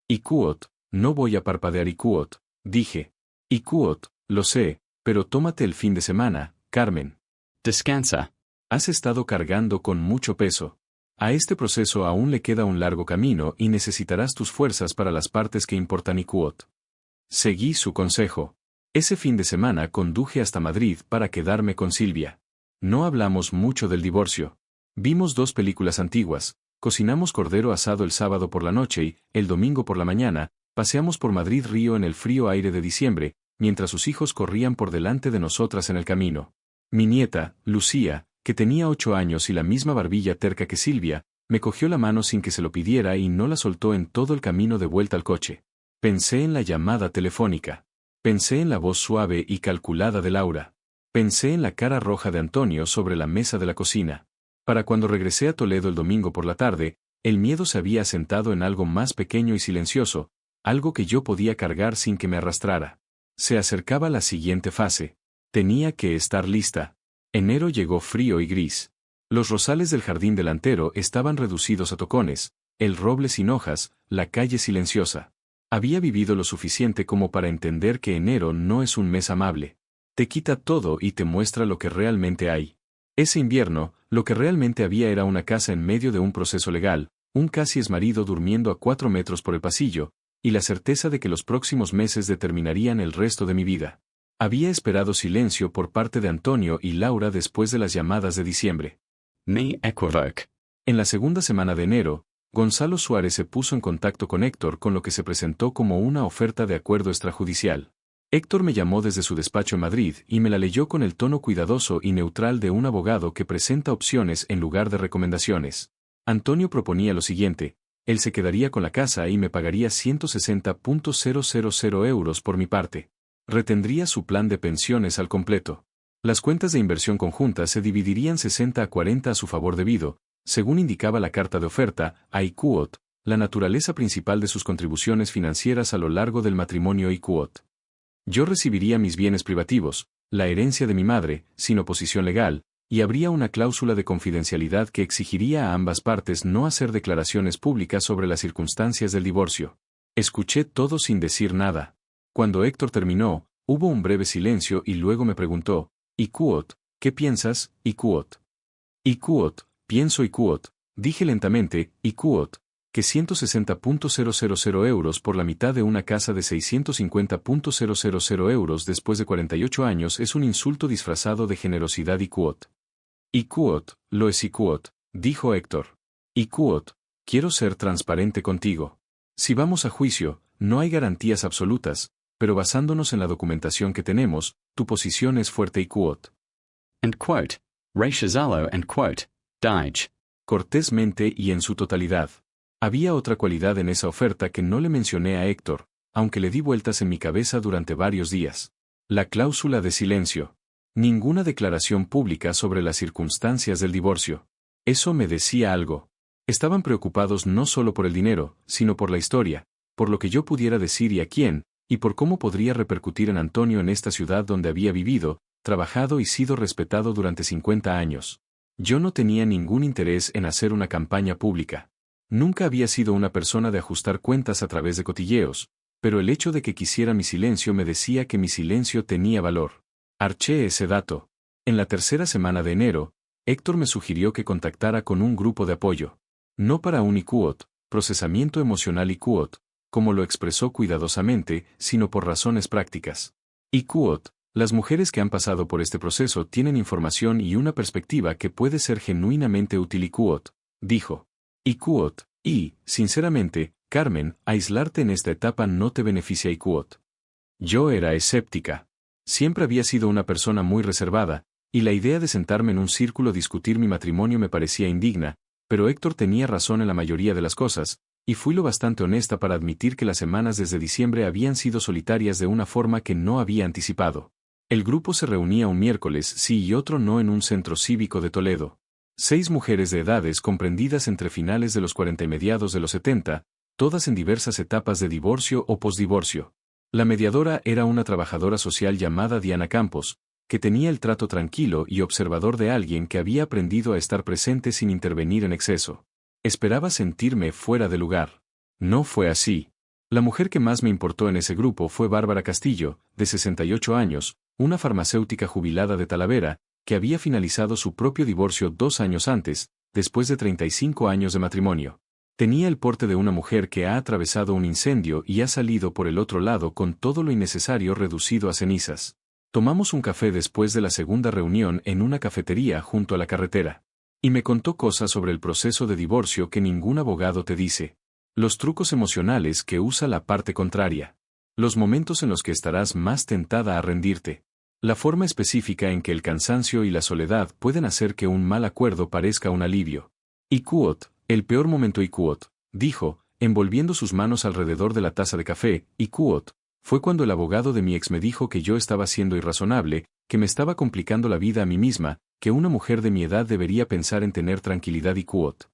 «Iquot, no voy a parpadear Iquot», dije. «Iquot, lo sé, pero tómate el fin de semana, Carmen». Descansa. «Has estado cargando con mucho peso». A este proceso aún le queda un largo camino y necesitarás tus fuerzas para las partes que importan y quote. Seguí su consejo. Ese fin de semana conduje hasta Madrid para quedarme con Silvia. No hablamos mucho del divorcio. Vimos 2 películas antiguas, cocinamos cordero asado el sábado por la noche y, el domingo por la mañana, paseamos por Madrid Río en el frío aire de diciembre, mientras sus hijos corrían por delante de nosotras en el camino. Mi nieta, Lucía, que tenía 8 años y la misma barbilla terca que Silvia, me cogió la mano sin que se lo pidiera y no la soltó en todo el camino de vuelta al coche. Pensé en la llamada telefónica. Pensé en la voz suave y calculada de Laura. Pensé en la cara roja de Antonio sobre la mesa de la cocina. Para cuando regresé a Toledo el domingo por la tarde, el miedo se había asentado en algo más pequeño y silencioso, algo que yo podía cargar sin que me arrastrara. Se acercaba la siguiente fase. Tenía que estar lista. Enero llegó frío y gris. Los rosales del jardín delantero estaban reducidos a tocones, el roble sin hojas, la calle silenciosa. Había vivido lo suficiente como para entender que enero no es un mes amable. Te quita todo y te muestra lo que realmente hay. Ese invierno, lo que realmente había era una casa en medio de un proceso legal, un casi exmarido durmiendo a 4 metros por el pasillo, y la certeza de que los próximos meses determinarían el resto de mi vida. Había esperado silencio por parte de Antonio y Laura después de las llamadas de diciembre. Me equivoque. En la segunda semana de enero, Gonzalo Suárez se puso en contacto con Héctor con lo que se presentó como una oferta de acuerdo extrajudicial. Héctor me llamó desde su despacho en Madrid y me la leyó con el tono cuidadoso y neutral de un abogado que presenta opciones en lugar de recomendaciones. Antonio proponía lo siguiente: él se quedaría con la casa y me pagaría 160.000 euros por mi parte. Retendría su plan de pensiones al completo. Las cuentas de inversión conjuntas se dividirían 60-40 a su favor debido, según indicaba la carta de oferta, a IQOT, la naturaleza principal de sus contribuciones financieras a lo largo del matrimonio IQOT. Yo recibiría mis bienes privativos, la herencia de mi madre, sin oposición legal, y habría una cláusula de confidencialidad que exigiría a ambas partes no hacer declaraciones públicas sobre las circunstancias del divorcio. Escuché todo sin decir nada. Cuando Héctor terminó, hubo un breve silencio y luego me preguntó: «IQOT, ¿qué piensas, IQOT?» «IQOT, pienso IQOT», dije lentamente, «IQOT, que 160.000 euros por la mitad de una casa de 650.000 euros después de 48 años es un insulto disfrazado de generosidad IQOT». «IQOT, lo es IQOT», dijo Héctor. «IQOT, quiero ser transparente contigo. Si vamos a juicio, no hay garantías absolutas, pero basándonos en la documentación que tenemos, tu posición es fuerte IQOT». And quote, Rechazalo and quote, Deitch. Cortésmente y en su totalidad. Había otra cualidad en esa oferta que no le mencioné a Héctor, aunque le di vueltas en mi cabeza durante varios días. La cláusula de silencio. Ninguna declaración pública sobre las circunstancias del divorcio. Eso me decía algo. Estaban preocupados no solo por el dinero, sino por la historia, por lo que yo pudiera decir y a quién, y por cómo podría repercutir en Antonio en esta ciudad donde había vivido, trabajado y sido respetado durante 50 años. Yo no tenía ningún interés en hacer una campaña pública. Nunca había sido una persona de ajustar cuentas a través de cotilleos, pero el hecho de que quisiera mi silencio me decía que mi silencio tenía valor. Arché ese dato. En la tercera semana de enero, Héctor me sugirió que contactara con un grupo de apoyo. No para un IQOT, procesamiento emocional IQOT, como lo expresó cuidadosamente, sino por razones prácticas. IQOT, las mujeres que han pasado por este proceso tienen información y una perspectiva que puede ser genuinamente útil IQOT, dijo. IQOT, y, sinceramente, Carmen, aislarte en esta etapa no te beneficia IQOT. Yo era escéptica. Siempre había sido una persona muy reservada, y la idea de sentarme en un círculo a discutir mi matrimonio me parecía indigna, pero Héctor tenía razón en la mayoría de las cosas, y fui lo bastante honesta para admitir que las semanas desde diciembre habían sido solitarias de una forma que no había anticipado. El grupo se reunía un miércoles sí y otro no en un centro cívico de Toledo. 6 mujeres de edades comprendidas entre finales de los 40 y mediados de los 70, todas en diversas etapas de divorcio o posdivorcio. La mediadora era una trabajadora social llamada Diana Campos, que tenía el trato tranquilo y observador de alguien que había aprendido a estar presente sin intervenir en exceso. Esperaba sentirme fuera de lugar. No fue así. La mujer que más me importó en ese grupo fue Bárbara Castillo, de 68 años, una farmacéutica jubilada de Talavera, que había finalizado su propio divorcio 2 años antes, después de 35 años de matrimonio. Tenía el porte de una mujer que ha atravesado un incendio y ha salido por el otro lado con todo lo innecesario reducido a cenizas. Tomamos un café después de la segunda reunión en una cafetería junto a la carretera. Y me contó cosas sobre el proceso de divorcio que ningún abogado te dice. Los trucos emocionales que usa la parte contraria. Los momentos en los que estarás más tentada a rendirte. La forma específica en que el cansancio y la soledad pueden hacer que un mal acuerdo parezca un alivio. Y Kuot, el peor momento y Kuot, dijo, envolviendo sus manos alrededor de la taza de café, y Kuot, fue cuando el abogado de mi ex me dijo que yo estaba siendo irrazonable, que me estaba complicando la vida a mí misma, que una mujer de mi edad debería pensar en tener tranquilidad y Kuot.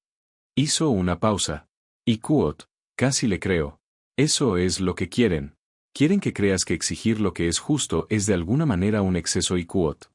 Hizo una pausa. Y Kuot, casi le creo. Eso es lo que quieren. Quieren que creas que exigir lo que es justo es de alguna manera un exceso y Kuot.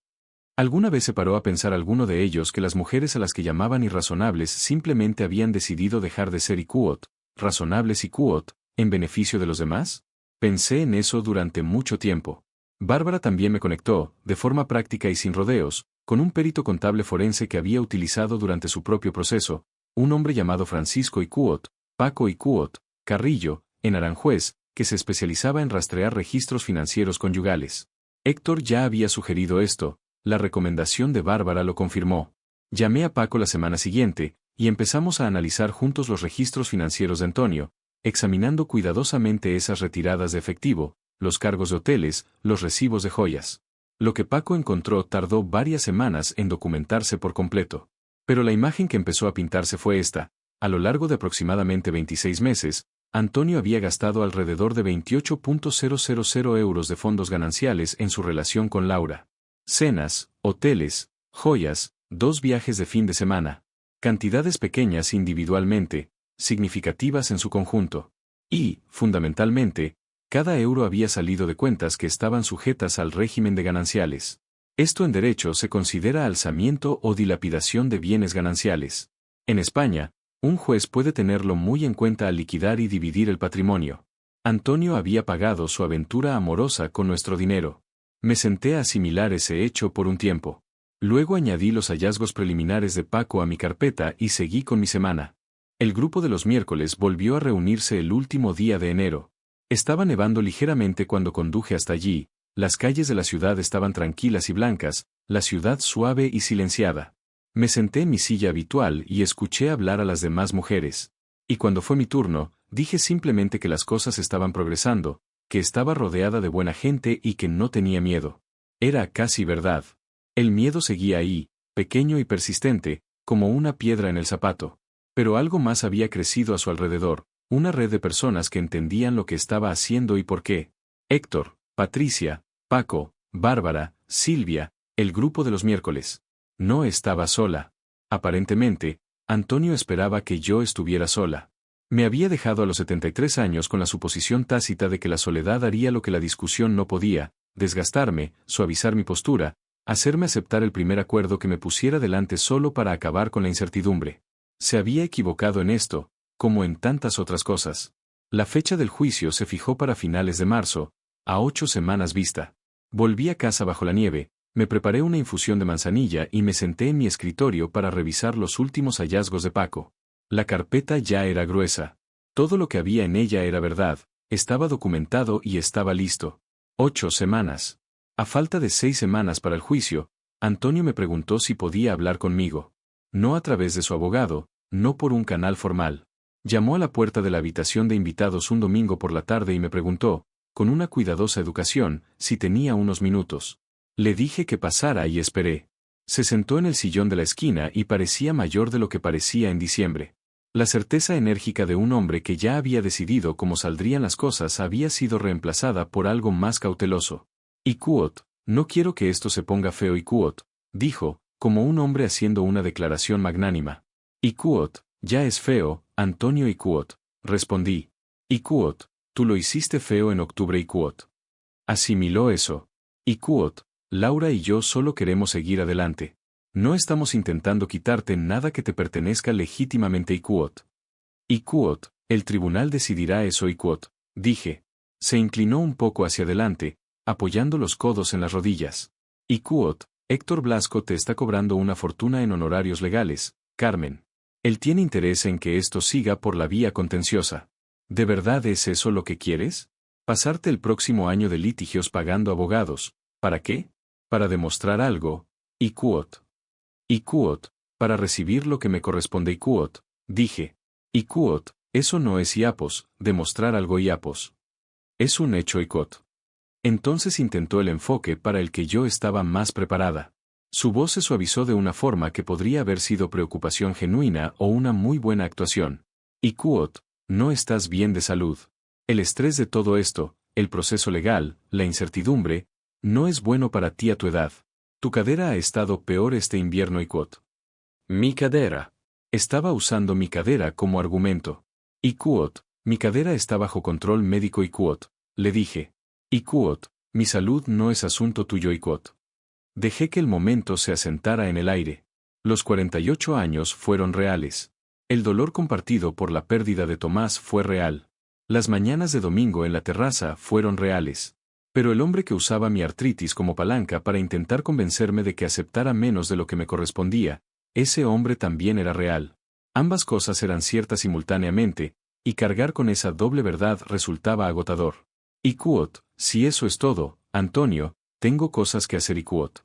¿Alguna vez se paró a pensar alguno de ellos que las mujeres a las que llamaban irrazonables simplemente habían decidido dejar de ser Kuot, razonables y Kuot, en beneficio de los demás? Pensé en eso durante mucho tiempo. Bárbara también me conectó, de forma práctica y sin rodeos, con un perito contable forense que había utilizado durante su propio proceso, un hombre llamado Francisco Kuot, Paco Kuot, Carrillo, en Aranjuez, que se especializaba en rastrear registros financieros conyugales. Héctor ya había sugerido esto, la recomendación de Bárbara lo confirmó. Llamé a Paco la semana siguiente, y empezamos a analizar juntos los registros financieros de Antonio, examinando cuidadosamente esas retiradas de efectivo, los cargos de hoteles, los recibos de joyas. Lo que Paco encontró tardó varias semanas en documentarse por completo. Pero la imagen que empezó a pintarse fue esta. A lo largo de aproximadamente 26 meses, Antonio había gastado alrededor de 28.000 euros de fondos gananciales en su relación con Laura. Cenas, hoteles, joyas, 2 viajes de fin de semana. Cantidades pequeñas individualmente, significativas en su conjunto. Y, fundamentalmente, cada euro había salido de cuentas que estaban sujetas al régimen de gananciales. Esto en derecho se considera alzamiento o dilapidación de bienes gananciales. En España, un juez puede tenerlo muy en cuenta al liquidar y dividir el patrimonio. Antonio había pagado su aventura amorosa con nuestro dinero. Me senté a asimilar ese hecho por un tiempo. Luego añadí los hallazgos preliminares de Paco a mi carpeta y seguí con mi semana. El grupo de los miércoles volvió a reunirse el último día de enero. Estaba nevando ligeramente cuando conduje hasta allí, las calles de la ciudad estaban tranquilas y blancas, la ciudad suave y silenciada. Me senté en mi silla habitual y escuché hablar a las demás mujeres. Y cuando fue mi turno, dije simplemente que las cosas estaban progresando, que estaba rodeada de buena gente y que no tenía miedo. Era casi verdad. El miedo seguía ahí, pequeño y persistente, como una piedra en el zapato. Pero algo más había crecido a su alrededor, una red de personas que entendían lo que estaba haciendo y por qué. Héctor, Patricia, Paco, Bárbara, Silvia, el grupo de los miércoles. No estaba sola. Aparentemente, Antonio esperaba que yo estuviera sola. Me había dejado a los 73 años con la suposición tácita de que la soledad haría lo que la discusión no podía, desgastarme, suavizar mi postura, hacerme aceptar el primer acuerdo que me pusiera delante solo para acabar con la incertidumbre. Se había equivocado en esto, como en tantas otras cosas. La fecha del juicio se fijó para finales de marzo, a 8 semanas vista. Volví a casa bajo la nieve, me preparé una infusión de manzanilla y me senté en mi escritorio para revisar los últimos hallazgos de Paco. La carpeta ya era gruesa. Todo lo que había en ella era verdad, estaba documentado y estaba listo. 8 semanas. A falta de 6 semanas para el juicio, Antonio me preguntó si podía hablar conmigo. No a través de su abogado, no por un canal formal. Llamó a la puerta de la habitación de invitados un domingo por la tarde y me preguntó, con una cuidadosa educación, si tenía unos minutos. Le dije que pasara y esperé. Se sentó en el sillón de la esquina y parecía mayor de lo que parecía en diciembre. La certeza enérgica de un hombre que ya había decidido cómo saldrían las cosas había sido reemplazada por algo más cauteloso. Y Kuot, no quiero que esto se ponga feo y Kuot, dijo, como un hombre haciendo una declaración magnánima. Y Kuot, ya es feo, Antonio y Kuot, respondí. Y Kuot, tú lo hiciste feo en octubre y Kuot. Asimiló eso. Y Kuot, Laura y yo solo queremos seguir adelante. No estamos intentando quitarte nada que te pertenezca legítimamente y Kuot. Y Kuot, el tribunal decidirá eso y Kuot, dije. Se inclinó un poco hacia adelante, apoyando los codos en las rodillas. Y Kuot, Héctor Blasco te está cobrando una fortuna en honorarios legales, Carmen. Él tiene interés en que esto siga por la vía contenciosa. ¿De verdad es eso lo que quieres? Pasarte el próximo año de litigios pagando abogados. ¿Para qué? Para demostrar algo. Y quote. Para recibir lo que me corresponde y quote. Dije. Y quote, eso no es iapos, demostrar algo iapos. Es un hecho y quote. Entonces intentó el enfoque para el que yo estaba más preparada. Su voz se suavizó de una forma que podría haber sido preocupación genuina o una muy buena actuación. Y quote, no estás bien de salud. El estrés de todo esto, el proceso legal, la incertidumbre, no es bueno para ti a tu edad. Tu cadera ha estado peor este invierno y quote. Mi cadera. Estaba usando mi cadera como argumento. Y quote, mi cadera está bajo control médico y quote. Le dije. Y quote, mi salud no es asunto tuyo y quote. Dejé que el momento se asentara en el aire. Los 48 años fueron reales. El dolor compartido por la pérdida de Tomás fue real. Las mañanas de domingo en la terraza fueron reales. Pero el hombre que usaba mi artritis como palanca para intentar convencerme de que aceptara menos de lo que me correspondía, ese hombre también era real. Ambas cosas eran ciertas simultáneamente, y cargar con esa doble verdad resultaba agotador. Y quote, si eso es todo, Antonio, tengo cosas que hacer y quote.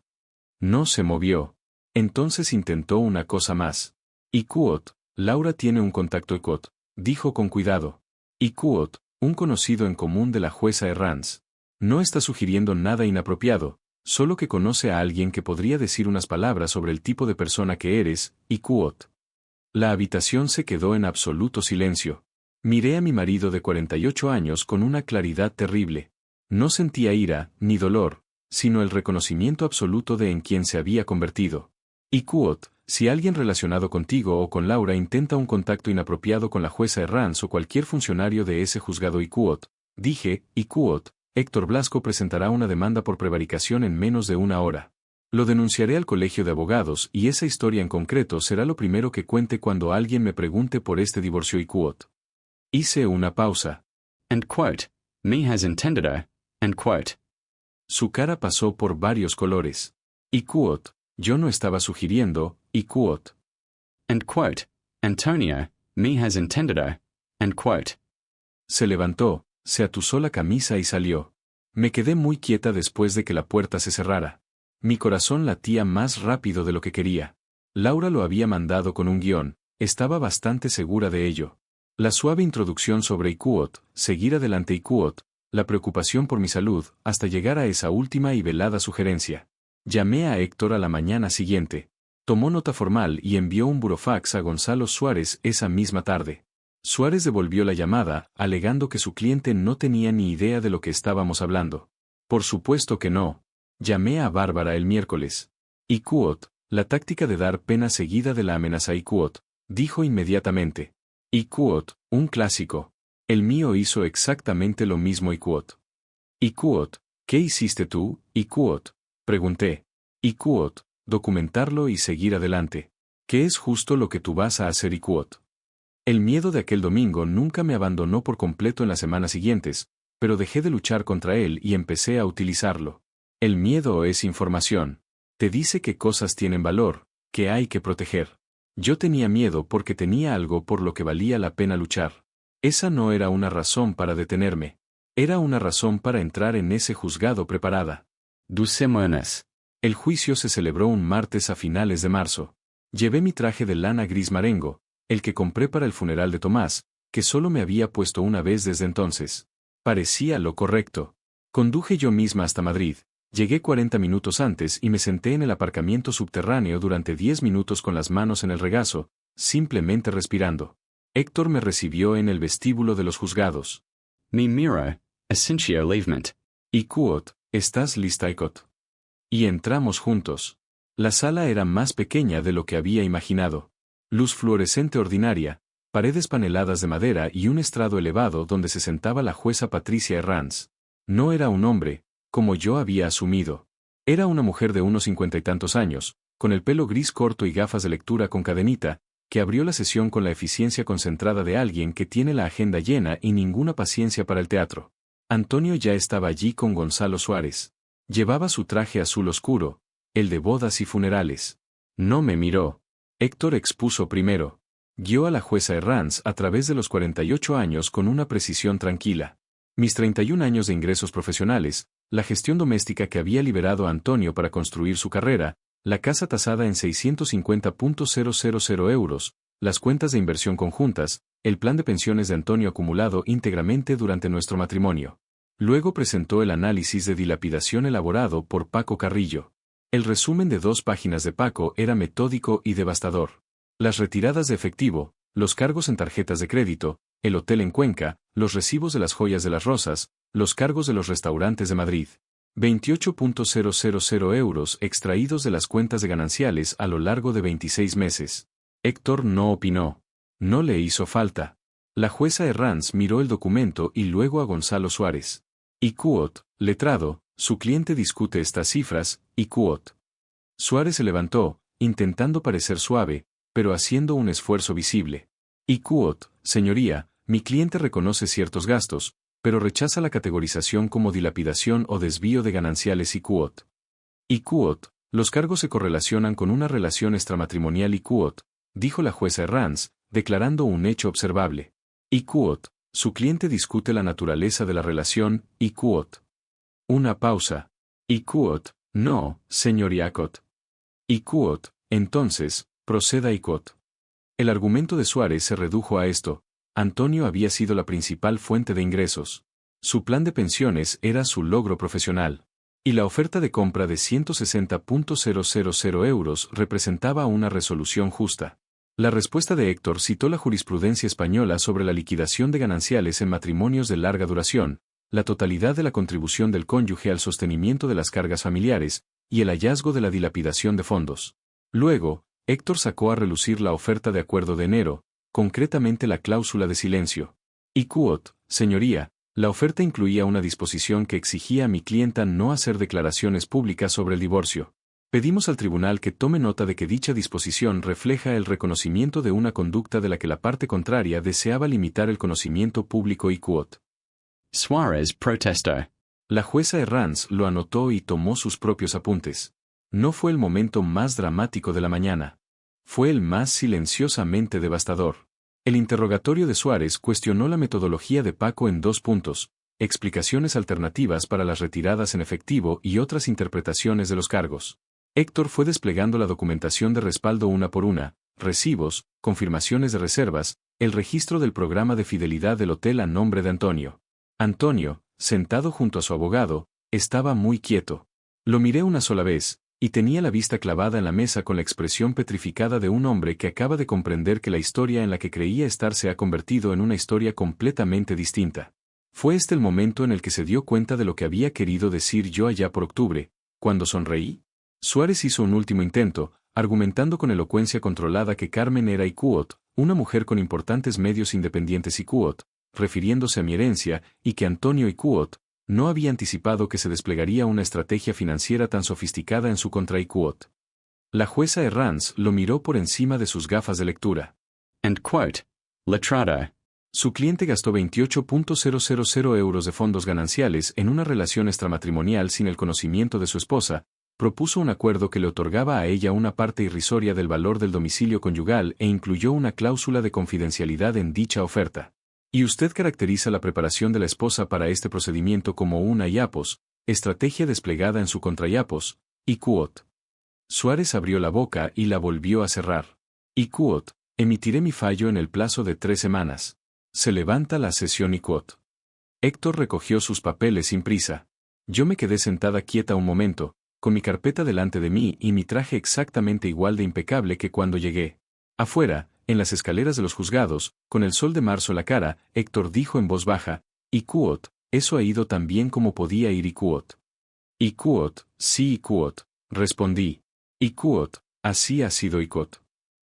No se movió. Entonces intentó una cosa más. Y quote, Laura tiene un contacto y quote, dijo con cuidado. Y quote, un conocido en común de la jueza Herranz. No está sugiriendo nada inapropiado, solo que conoce a alguien que podría decir unas palabras sobre el tipo de persona que eres, y quote. La habitación se quedó en absoluto silencio. Miré a mi marido de 48 años con una claridad terrible. No sentía ira, ni dolor, sino el reconocimiento absoluto de en quien se había convertido. Y quote, si alguien relacionado contigo o con Laura intenta un contacto inapropiado con la jueza Herranz o cualquier funcionario de ese juzgado y quote, dije, y quote, Héctor Blasco presentará una demanda por prevaricación en menos de una hora. Lo denunciaré al colegio de abogados y esa historia en concreto será lo primero que cuente cuando alguien me pregunte por este divorcio y quote. Hice una pausa. And quote, me has entendido, and quote. Su cara pasó por varios colores. Y quote, yo no estaba sugiriendo, y quote. And quote, Antonio, me has entendido, and quote. Se levantó, se atusó la camisa y salió. Me quedé muy quieta después de que la puerta se cerrara. Mi corazón latía más rápido de lo que quería. Laura lo había mandado con un guión, estaba bastante segura de ello. La suave introducción sobre Iquot, seguir adelante Iquot, la preocupación por mi salud, hasta llegar a esa última y velada sugerencia. Llamé a Héctor a la mañana siguiente. Tomó nota formal y envió un burofax a Gonzalo Suárez esa misma tarde. Suárez devolvió la llamada, alegando que su cliente no tenía ni idea de lo que estábamos hablando. Por supuesto que no. Llamé a Bárbara el miércoles. Iquot, la táctica de dar pena seguida de la amenaza Iquot, dijo inmediatamente. Iquot, un clásico. El mío hizo exactamente lo mismo Iquot. Iquot, ¿qué hiciste tú, Iquot? Pregunté. Iquot, documentarlo y seguir adelante. ¿Qué es justo lo que tú vas a hacer Iquot? El miedo de aquel domingo nunca me abandonó por completo en las semanas siguientes, pero dejé de luchar contra él y empecé a utilizarlo. El miedo es información. Te dice qué cosas tienen valor, que hay que proteger. Yo tenía miedo porque tenía algo por lo que valía la pena luchar. Esa no era una razón para detenerme. Era una razón para entrar en ese juzgado preparada. 2 semanas. El juicio se celebró un martes a finales de marzo. Llevé mi traje de lana gris marengo, el que compré para el funeral de Tomás, que solo me había puesto una vez desde entonces. Parecía lo correcto. Conduje yo misma hasta Madrid. Llegué 40 minutos antes y me senté en el aparcamiento subterráneo durante 10 minutos con las manos en el regazo, simplemente respirando. Héctor me recibió en el vestíbulo de los juzgados. Mi miro, Asensio Leavement. Iquot, ¿estás lista Iquot? Y entramos juntos. La sala era más pequeña de lo que había imaginado. Luz fluorescente ordinaria, paredes paneladas de madera y un estrado elevado donde se sentaba la jueza Patricia Herranz. No era un hombre, como yo había asumido. Era una mujer de unos 50 y tantos años, con el pelo gris corto y gafas de lectura con cadenita, que abrió la sesión con la eficiencia concentrada de alguien que tiene la agenda llena y ninguna paciencia para el teatro. Antonio ya estaba allí con Gonzalo Suárez. Llevaba su traje azul oscuro, el de bodas y funerales. No me miró. Héctor expuso primero. Guió a la jueza Herranz a través de los 48 años con una precisión tranquila. Mis 31 años de ingresos profesionales, la gestión doméstica que había liberado a Antonio para construir su carrera, la casa tasada en 650.000 euros, las cuentas de inversión conjuntas, el plan de pensiones de Antonio acumulado íntegramente durante nuestro matrimonio. Luego presentó el análisis de dilapidación elaborado por Paco Carrillo. El resumen de 2 páginas de Paco era metódico y devastador. Las retiradas de efectivo, los cargos en tarjetas de crédito, el hotel en Cuenca, los recibos de las joyas de las Rosas, los cargos de los restaurantes de Madrid. 28.000 euros extraídos de las cuentas de gananciales a lo largo de 26 meses. Héctor no opinó. No le hizo falta. La jueza Herranz miró el documento y luego a Gonzalo Suárez. Y Cuot, letrado, su cliente discute estas cifras, y Cuot. Suárez se levantó, intentando parecer suave, pero haciendo un esfuerzo visible. Y Cuot, señoría, mi cliente reconoce ciertos gastos, pero rechaza la categorización como dilapidación o desvío de gananciales y Cuot. Y Cuot, los cargos se correlacionan con una relación extramatrimonial y Cuot, dijo la jueza Herranz, declarando un hecho observable. Y Cuot, su cliente discute la naturaleza de la relación, y Cuot. Una pausa. Y Cuot, no, señor Iacot. Y Cuot, entonces, proceda y Cuot. El argumento de Suárez se redujo a esto. Antonio había sido la principal fuente de ingresos. Su plan de pensiones era su logro profesional. Y la oferta de compra de 160.000 euros representaba una resolución justa. La respuesta de Héctor citó la jurisprudencia española sobre la liquidación de gananciales en matrimonios de larga duración, la totalidad de la contribución del cónyuge al sostenimiento de las cargas familiares, y el hallazgo de la dilapidación de fondos. Luego, Héctor sacó a relucir la oferta de acuerdo de enero, concretamente la cláusula de silencio. Y Cuot, señoría, la oferta incluía una disposición que exigía a mi clienta no hacer declaraciones públicas sobre el divorcio. Pedimos al tribunal que tome nota de que dicha disposición refleja el reconocimiento de una conducta de la que la parte contraria deseaba limitar el conocimiento público y Cuot. Suárez protestó. La jueza Herranz lo anotó y tomó sus propios apuntes. No fue el momento más dramático de la mañana. Fue el más silenciosamente devastador. El interrogatorio de Suárez cuestionó la metodología de Paco en 2 puntos, explicaciones alternativas para las retiradas en efectivo y otras interpretaciones de los cargos. Héctor fue desplegando la documentación de respaldo una por una, recibos, confirmaciones de reservas, el registro del programa de fidelidad del hotel a nombre de Antonio. Antonio, sentado junto a su abogado, estaba muy quieto. Lo miré una sola vez, y tenía la vista clavada en la mesa con la expresión petrificada de un hombre que acaba de comprender que la historia en la que creía estar se ha convertido en una historia completamente distinta. Fue este el momento en el que se dio cuenta de lo que había querido decir yo allá por octubre, cuando sonreí. Suárez hizo un último intento, argumentando con elocuencia controlada que Carmen era Icuot, una mujer con importantes medios independientes Icuot, refiriéndose a mi herencia, y que Antonio Icuot no había anticipado que se desplegaría una estrategia financiera tan sofisticada en su contra Icuot. La jueza Herranz lo miró por encima de sus gafas de lectura. And quote, letrado. Su cliente gastó 28.000 euros de fondos gananciales en una relación extramatrimonial sin el conocimiento de su esposa, propuso un acuerdo que le otorgaba a ella una parte irrisoria del valor del domicilio conyugal e incluyó una cláusula de confidencialidad en dicha oferta. Y usted caracteriza la preparación de la esposa para este procedimiento como una IAPOS, estrategia desplegada en su contra IAPOS, y Cuot. Suárez abrió la boca y la volvió a cerrar. Y Cuot, emitiré mi fallo en el plazo de 3 semanas. Se levanta la sesión y Cuot. Héctor recogió sus papeles sin prisa. Yo me quedé sentada quieta un momento, con mi carpeta delante de mí y mi traje exactamente igual de impecable que cuando llegué. Afuera, en las escaleras de los juzgados, con el sol de marzo en la cara, Héctor dijo en voz baja, y Cuot, eso ha ido tan bien como podía ir y Cuot. Y Cuot, sí y Cuot, respondí. Y Cuot, así ha sido y Cuot.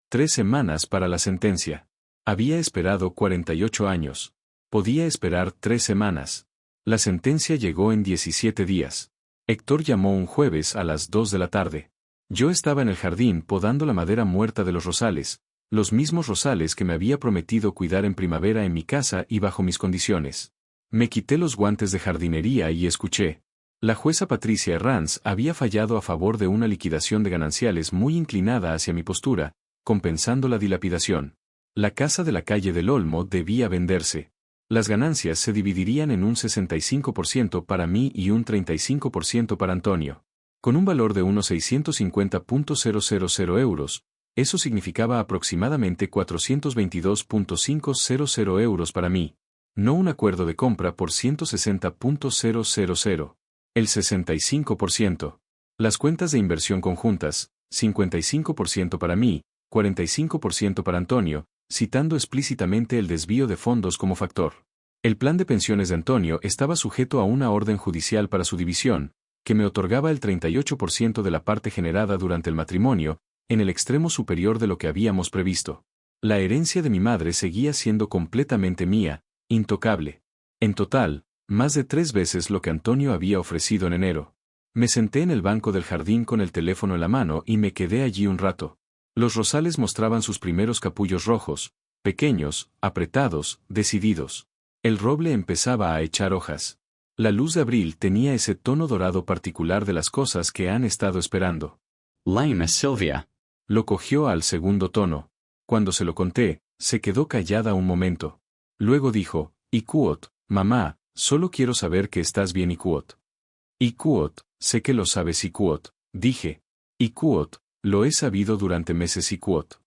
3 semanas para la sentencia. Había esperado 48 años. Podía esperar 3 semanas. La sentencia llegó en 17 días. Héctor llamó un jueves a las 2 de la tarde. Yo estaba en el jardín podando la madera muerta de los rosales, los mismos rosales que me había prometido cuidar en primavera en mi casa y bajo mis condiciones. Me quité los guantes de jardinería y escuché. La jueza Patricia Herranz había fallado a favor de una liquidación de gananciales muy inclinada hacia mi postura, compensando la dilapidación. La casa de la calle del Olmo debía venderse. Las ganancias se dividirían en un 65% para mí y un 35% para Antonio. Con un valor de unos 650.000 euros, eso significaba aproximadamente 422.500 euros para mí. No un acuerdo de compra por 160.000. El 65%. Las cuentas de inversión conjuntas, 55% para mí, 45% para Antonio, citando explícitamente el desvío de fondos como factor. El plan de pensiones de Antonio estaba sujeto a una orden judicial para su división, que me otorgaba el 38% de la parte generada durante el matrimonio, en el extremo superior de lo que habíamos previsto. La herencia de mi madre seguía siendo completamente mía, intocable. En total, más de 3 veces lo que Antonio había ofrecido en enero. Me senté en el banco del jardín con el teléfono en la mano y me quedé allí un rato. Los rosales mostraban sus primeros capullos rojos, pequeños, apretados, decididos. El roble empezaba a echar hojas. La luz de abril tenía ese tono dorado particular de las cosas que han estado esperando. Lame as Sylvia. Lo cogió al segundo tono. Cuando se lo conté, se quedó callada un momento. Luego dijo, Ikuot, mamá, solo quiero saber que estás bien Ikuot. Ikuot, sé que lo sabes Ikuot, dije. Ikuot, lo he sabido durante meses Ikuot.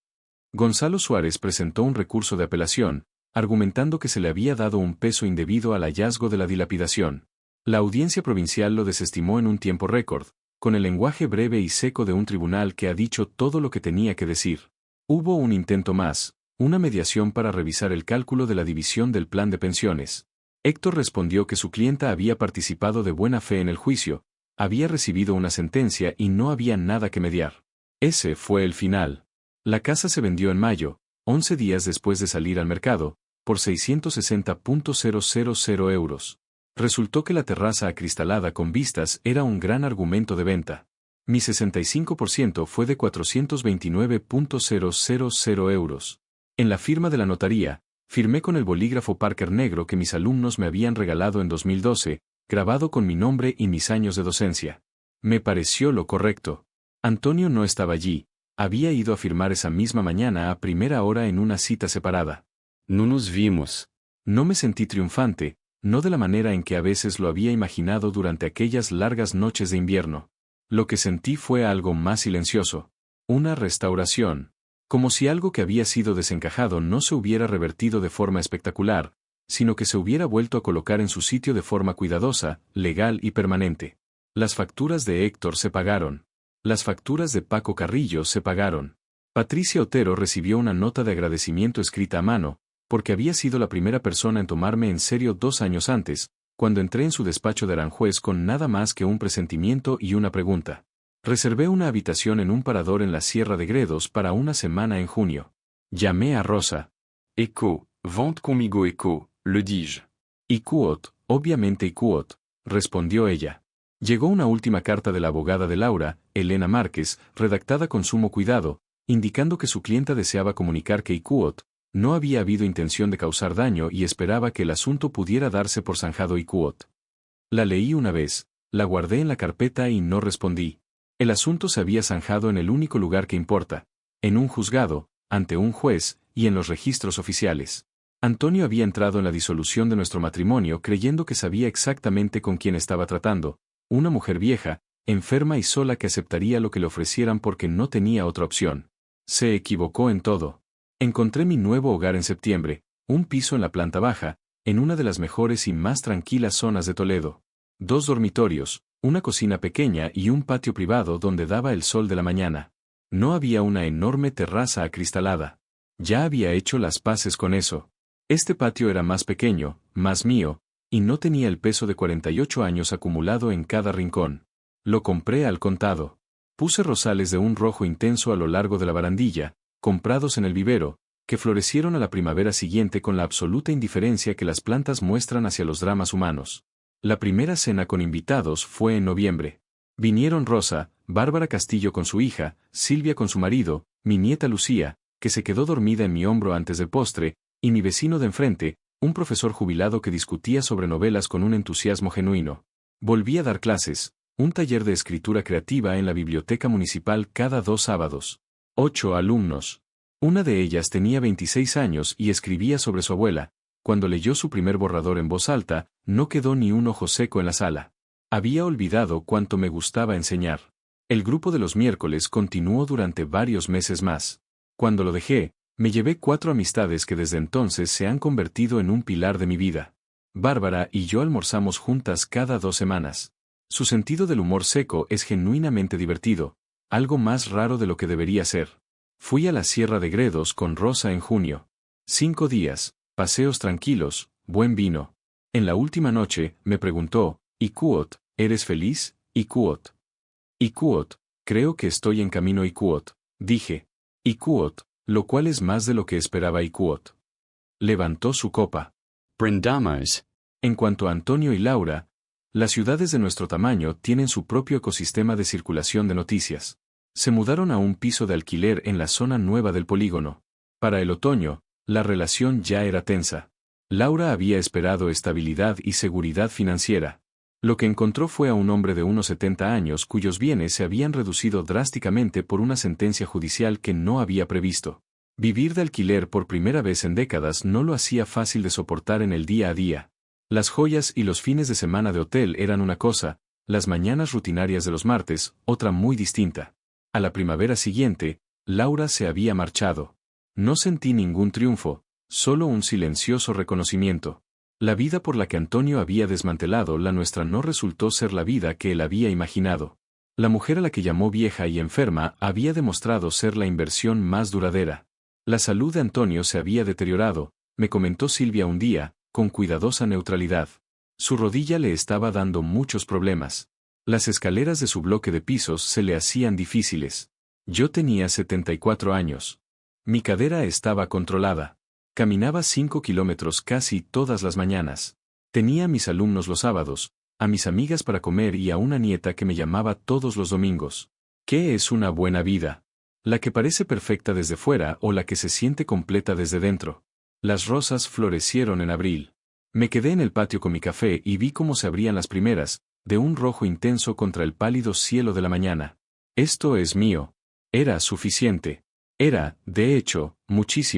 Gonzalo Suárez presentó un recurso de apelación, argumentando que se le había dado un peso indebido al hallazgo de la dilapidación. La audiencia provincial lo desestimó en un tiempo récord, con el lenguaje breve y seco de un tribunal que ha dicho todo lo que tenía que decir. Hubo un intento más, una mediación para revisar el cálculo de la división del plan de pensiones. Héctor respondió que su clienta había participado de buena fe en el juicio, había recibido una sentencia y no había nada que mediar. Ese fue el final. La casa se vendió en mayo, 11 días después de salir al mercado, por 660.000 euros. Resultó que la terraza acristalada con vistas era un gran argumento de venta. Mi 65% fue de 429.000 euros. En la firma de la notaría, firmé con el bolígrafo Parker negro que mis alumnos me habían regalado en 2012, grabado con mi nombre y mis años de docencia. Me pareció lo correcto. Antonio no estaba allí, había ido a firmar esa misma mañana a primera hora en una cita separada. No nos vimos. No me sentí triunfante, no de la manera en que a veces lo había imaginado durante aquellas largas noches de invierno. Lo que sentí fue algo más silencioso. Una restauración. Como si algo que había sido desencajado no se hubiera revertido de forma espectacular, sino que se hubiera vuelto a colocar en su sitio de forma cuidadosa, legal y permanente. Las facturas de Héctor se pagaron. Las facturas de Paco Carrillo se pagaron. Patricia Otero recibió una nota de agradecimiento escrita a mano, porque había sido la primera persona en tomarme en serio 2 años antes, cuando entré en su despacho de Aranjuez con nada más que un presentimiento y una pregunta. Reservé una habitación en un parador en la Sierra de Gredos para una semana en junio. Llamé a Rosa. Echo, vente conmigo Echo, le dis-je. Ikuot, obviamente Ikuot, respondió ella. Llegó una última carta de la abogada de Laura, Elena Márquez, redactada con sumo cuidado, indicando que su clienta deseaba comunicar que Ikuot no había habido intención de causar daño y esperaba que el asunto pudiera darse por zanjado Ikuot. La leí una vez, la guardé en la carpeta y no respondí. El asunto se había zanjado en el único lugar que importa, en un juzgado, ante un juez, y en los registros oficiales. Antonio había entrado en la disolución de nuestro matrimonio creyendo que sabía exactamente con quién estaba tratando, una mujer vieja, enferma y sola que aceptaría lo que le ofrecieran porque no tenía otra opción. Se equivocó en todo. Encontré mi nuevo hogar en septiembre, un piso en la planta baja, en una de las mejores y más tranquilas zonas de Toledo. 2 dormitorios, una cocina pequeña y un patio privado donde daba el sol de la mañana. No había una enorme terraza acristalada. Ya había hecho las paces con eso. Este patio era más pequeño, más mío, y no tenía el peso de 48 años acumulado en cada rincón. Lo compré al contado. Puse rosales de un rojo intenso a lo largo de la barandilla, comprados en el vivero, que florecieron a la primavera siguiente con la absoluta indiferencia que las plantas muestran hacia los dramas humanos. La primera cena con invitados fue en noviembre. Vinieron Rosa, Bárbara Castillo con su hija, Silvia con su marido, mi nieta Lucía, que se quedó dormida en mi hombro antes del postre, y mi vecino de enfrente, un profesor jubilado que discutía sobre novelas con un entusiasmo genuino. Volví a dar clases, un taller de escritura creativa en la biblioteca municipal cada 2 sábados. 8 alumnos. Una de ellas tenía 26 años y escribía sobre su abuela. Cuando leyó su primer borrador en voz alta, no quedó ni un ojo seco en la sala. Había olvidado cuánto me gustaba enseñar. El grupo de los miércoles continuó durante varios meses más. Cuando lo dejé, me llevé 4 amistades que desde entonces se han convertido en un pilar de mi vida. Bárbara y yo almorzamos juntas cada 2 semanas. Su sentido del humor seco es genuinamente divertido, algo más raro de lo que debería ser. Fui a la Sierra de Gredos con Rosa en junio. 5 días, paseos tranquilos, buen vino. En la última noche, me preguntó, Ikuot, ¿eres feliz, Ikuot? Ikuot, creo que estoy en camino Ikuot, dije. Ikuot, lo cual es más de lo que esperaba Ikuot. Levantó su copa. Brindamos. En cuanto a Antonio y Laura, las ciudades de nuestro tamaño tienen su propio ecosistema de circulación de noticias. Se mudaron a un piso de alquiler en la zona nueva del polígono. Para el otoño, la relación ya era tensa. Laura había esperado estabilidad y seguridad financiera. Lo que encontró fue a un hombre de unos 70 años cuyos bienes se habían reducido drásticamente por una sentencia judicial que no había previsto. Vivir de alquiler por primera vez en décadas no lo hacía fácil de soportar en el día a día. Las joyas y los fines de semana de hotel eran una cosa, las mañanas rutinarias de los martes, otra muy distinta. A la primavera siguiente, Laura se había marchado. No sentí ningún triunfo, solo un silencioso reconocimiento. La vida por la que Antonio había desmantelado la nuestra no resultó ser la vida que él había imaginado. La mujer a la que llamó vieja y enferma había demostrado ser la inversión más duradera. La salud de Antonio se había deteriorado, me comentó Silvia un día, con cuidadosa neutralidad. Su rodilla le estaba dando muchos problemas. Las escaleras de su bloque de pisos se le hacían difíciles. Yo tenía 74 años. Mi cadera estaba controlada. Caminaba 5 kilómetros casi todas las mañanas. Tenía a mis alumnos los sábados, a mis amigas para comer y a una nieta que me llamaba todos los domingos. ¿Qué es una buena vida? ¿La que parece perfecta desde fuera o la que se siente completa desde dentro? Las rosas florecieron en abril. Me quedé en el patio con mi café y vi cómo se abrían las primeras, de un rojo intenso contra el pálido cielo de la mañana. Esto es mío. Era suficiente. Era, de hecho, muchísimo.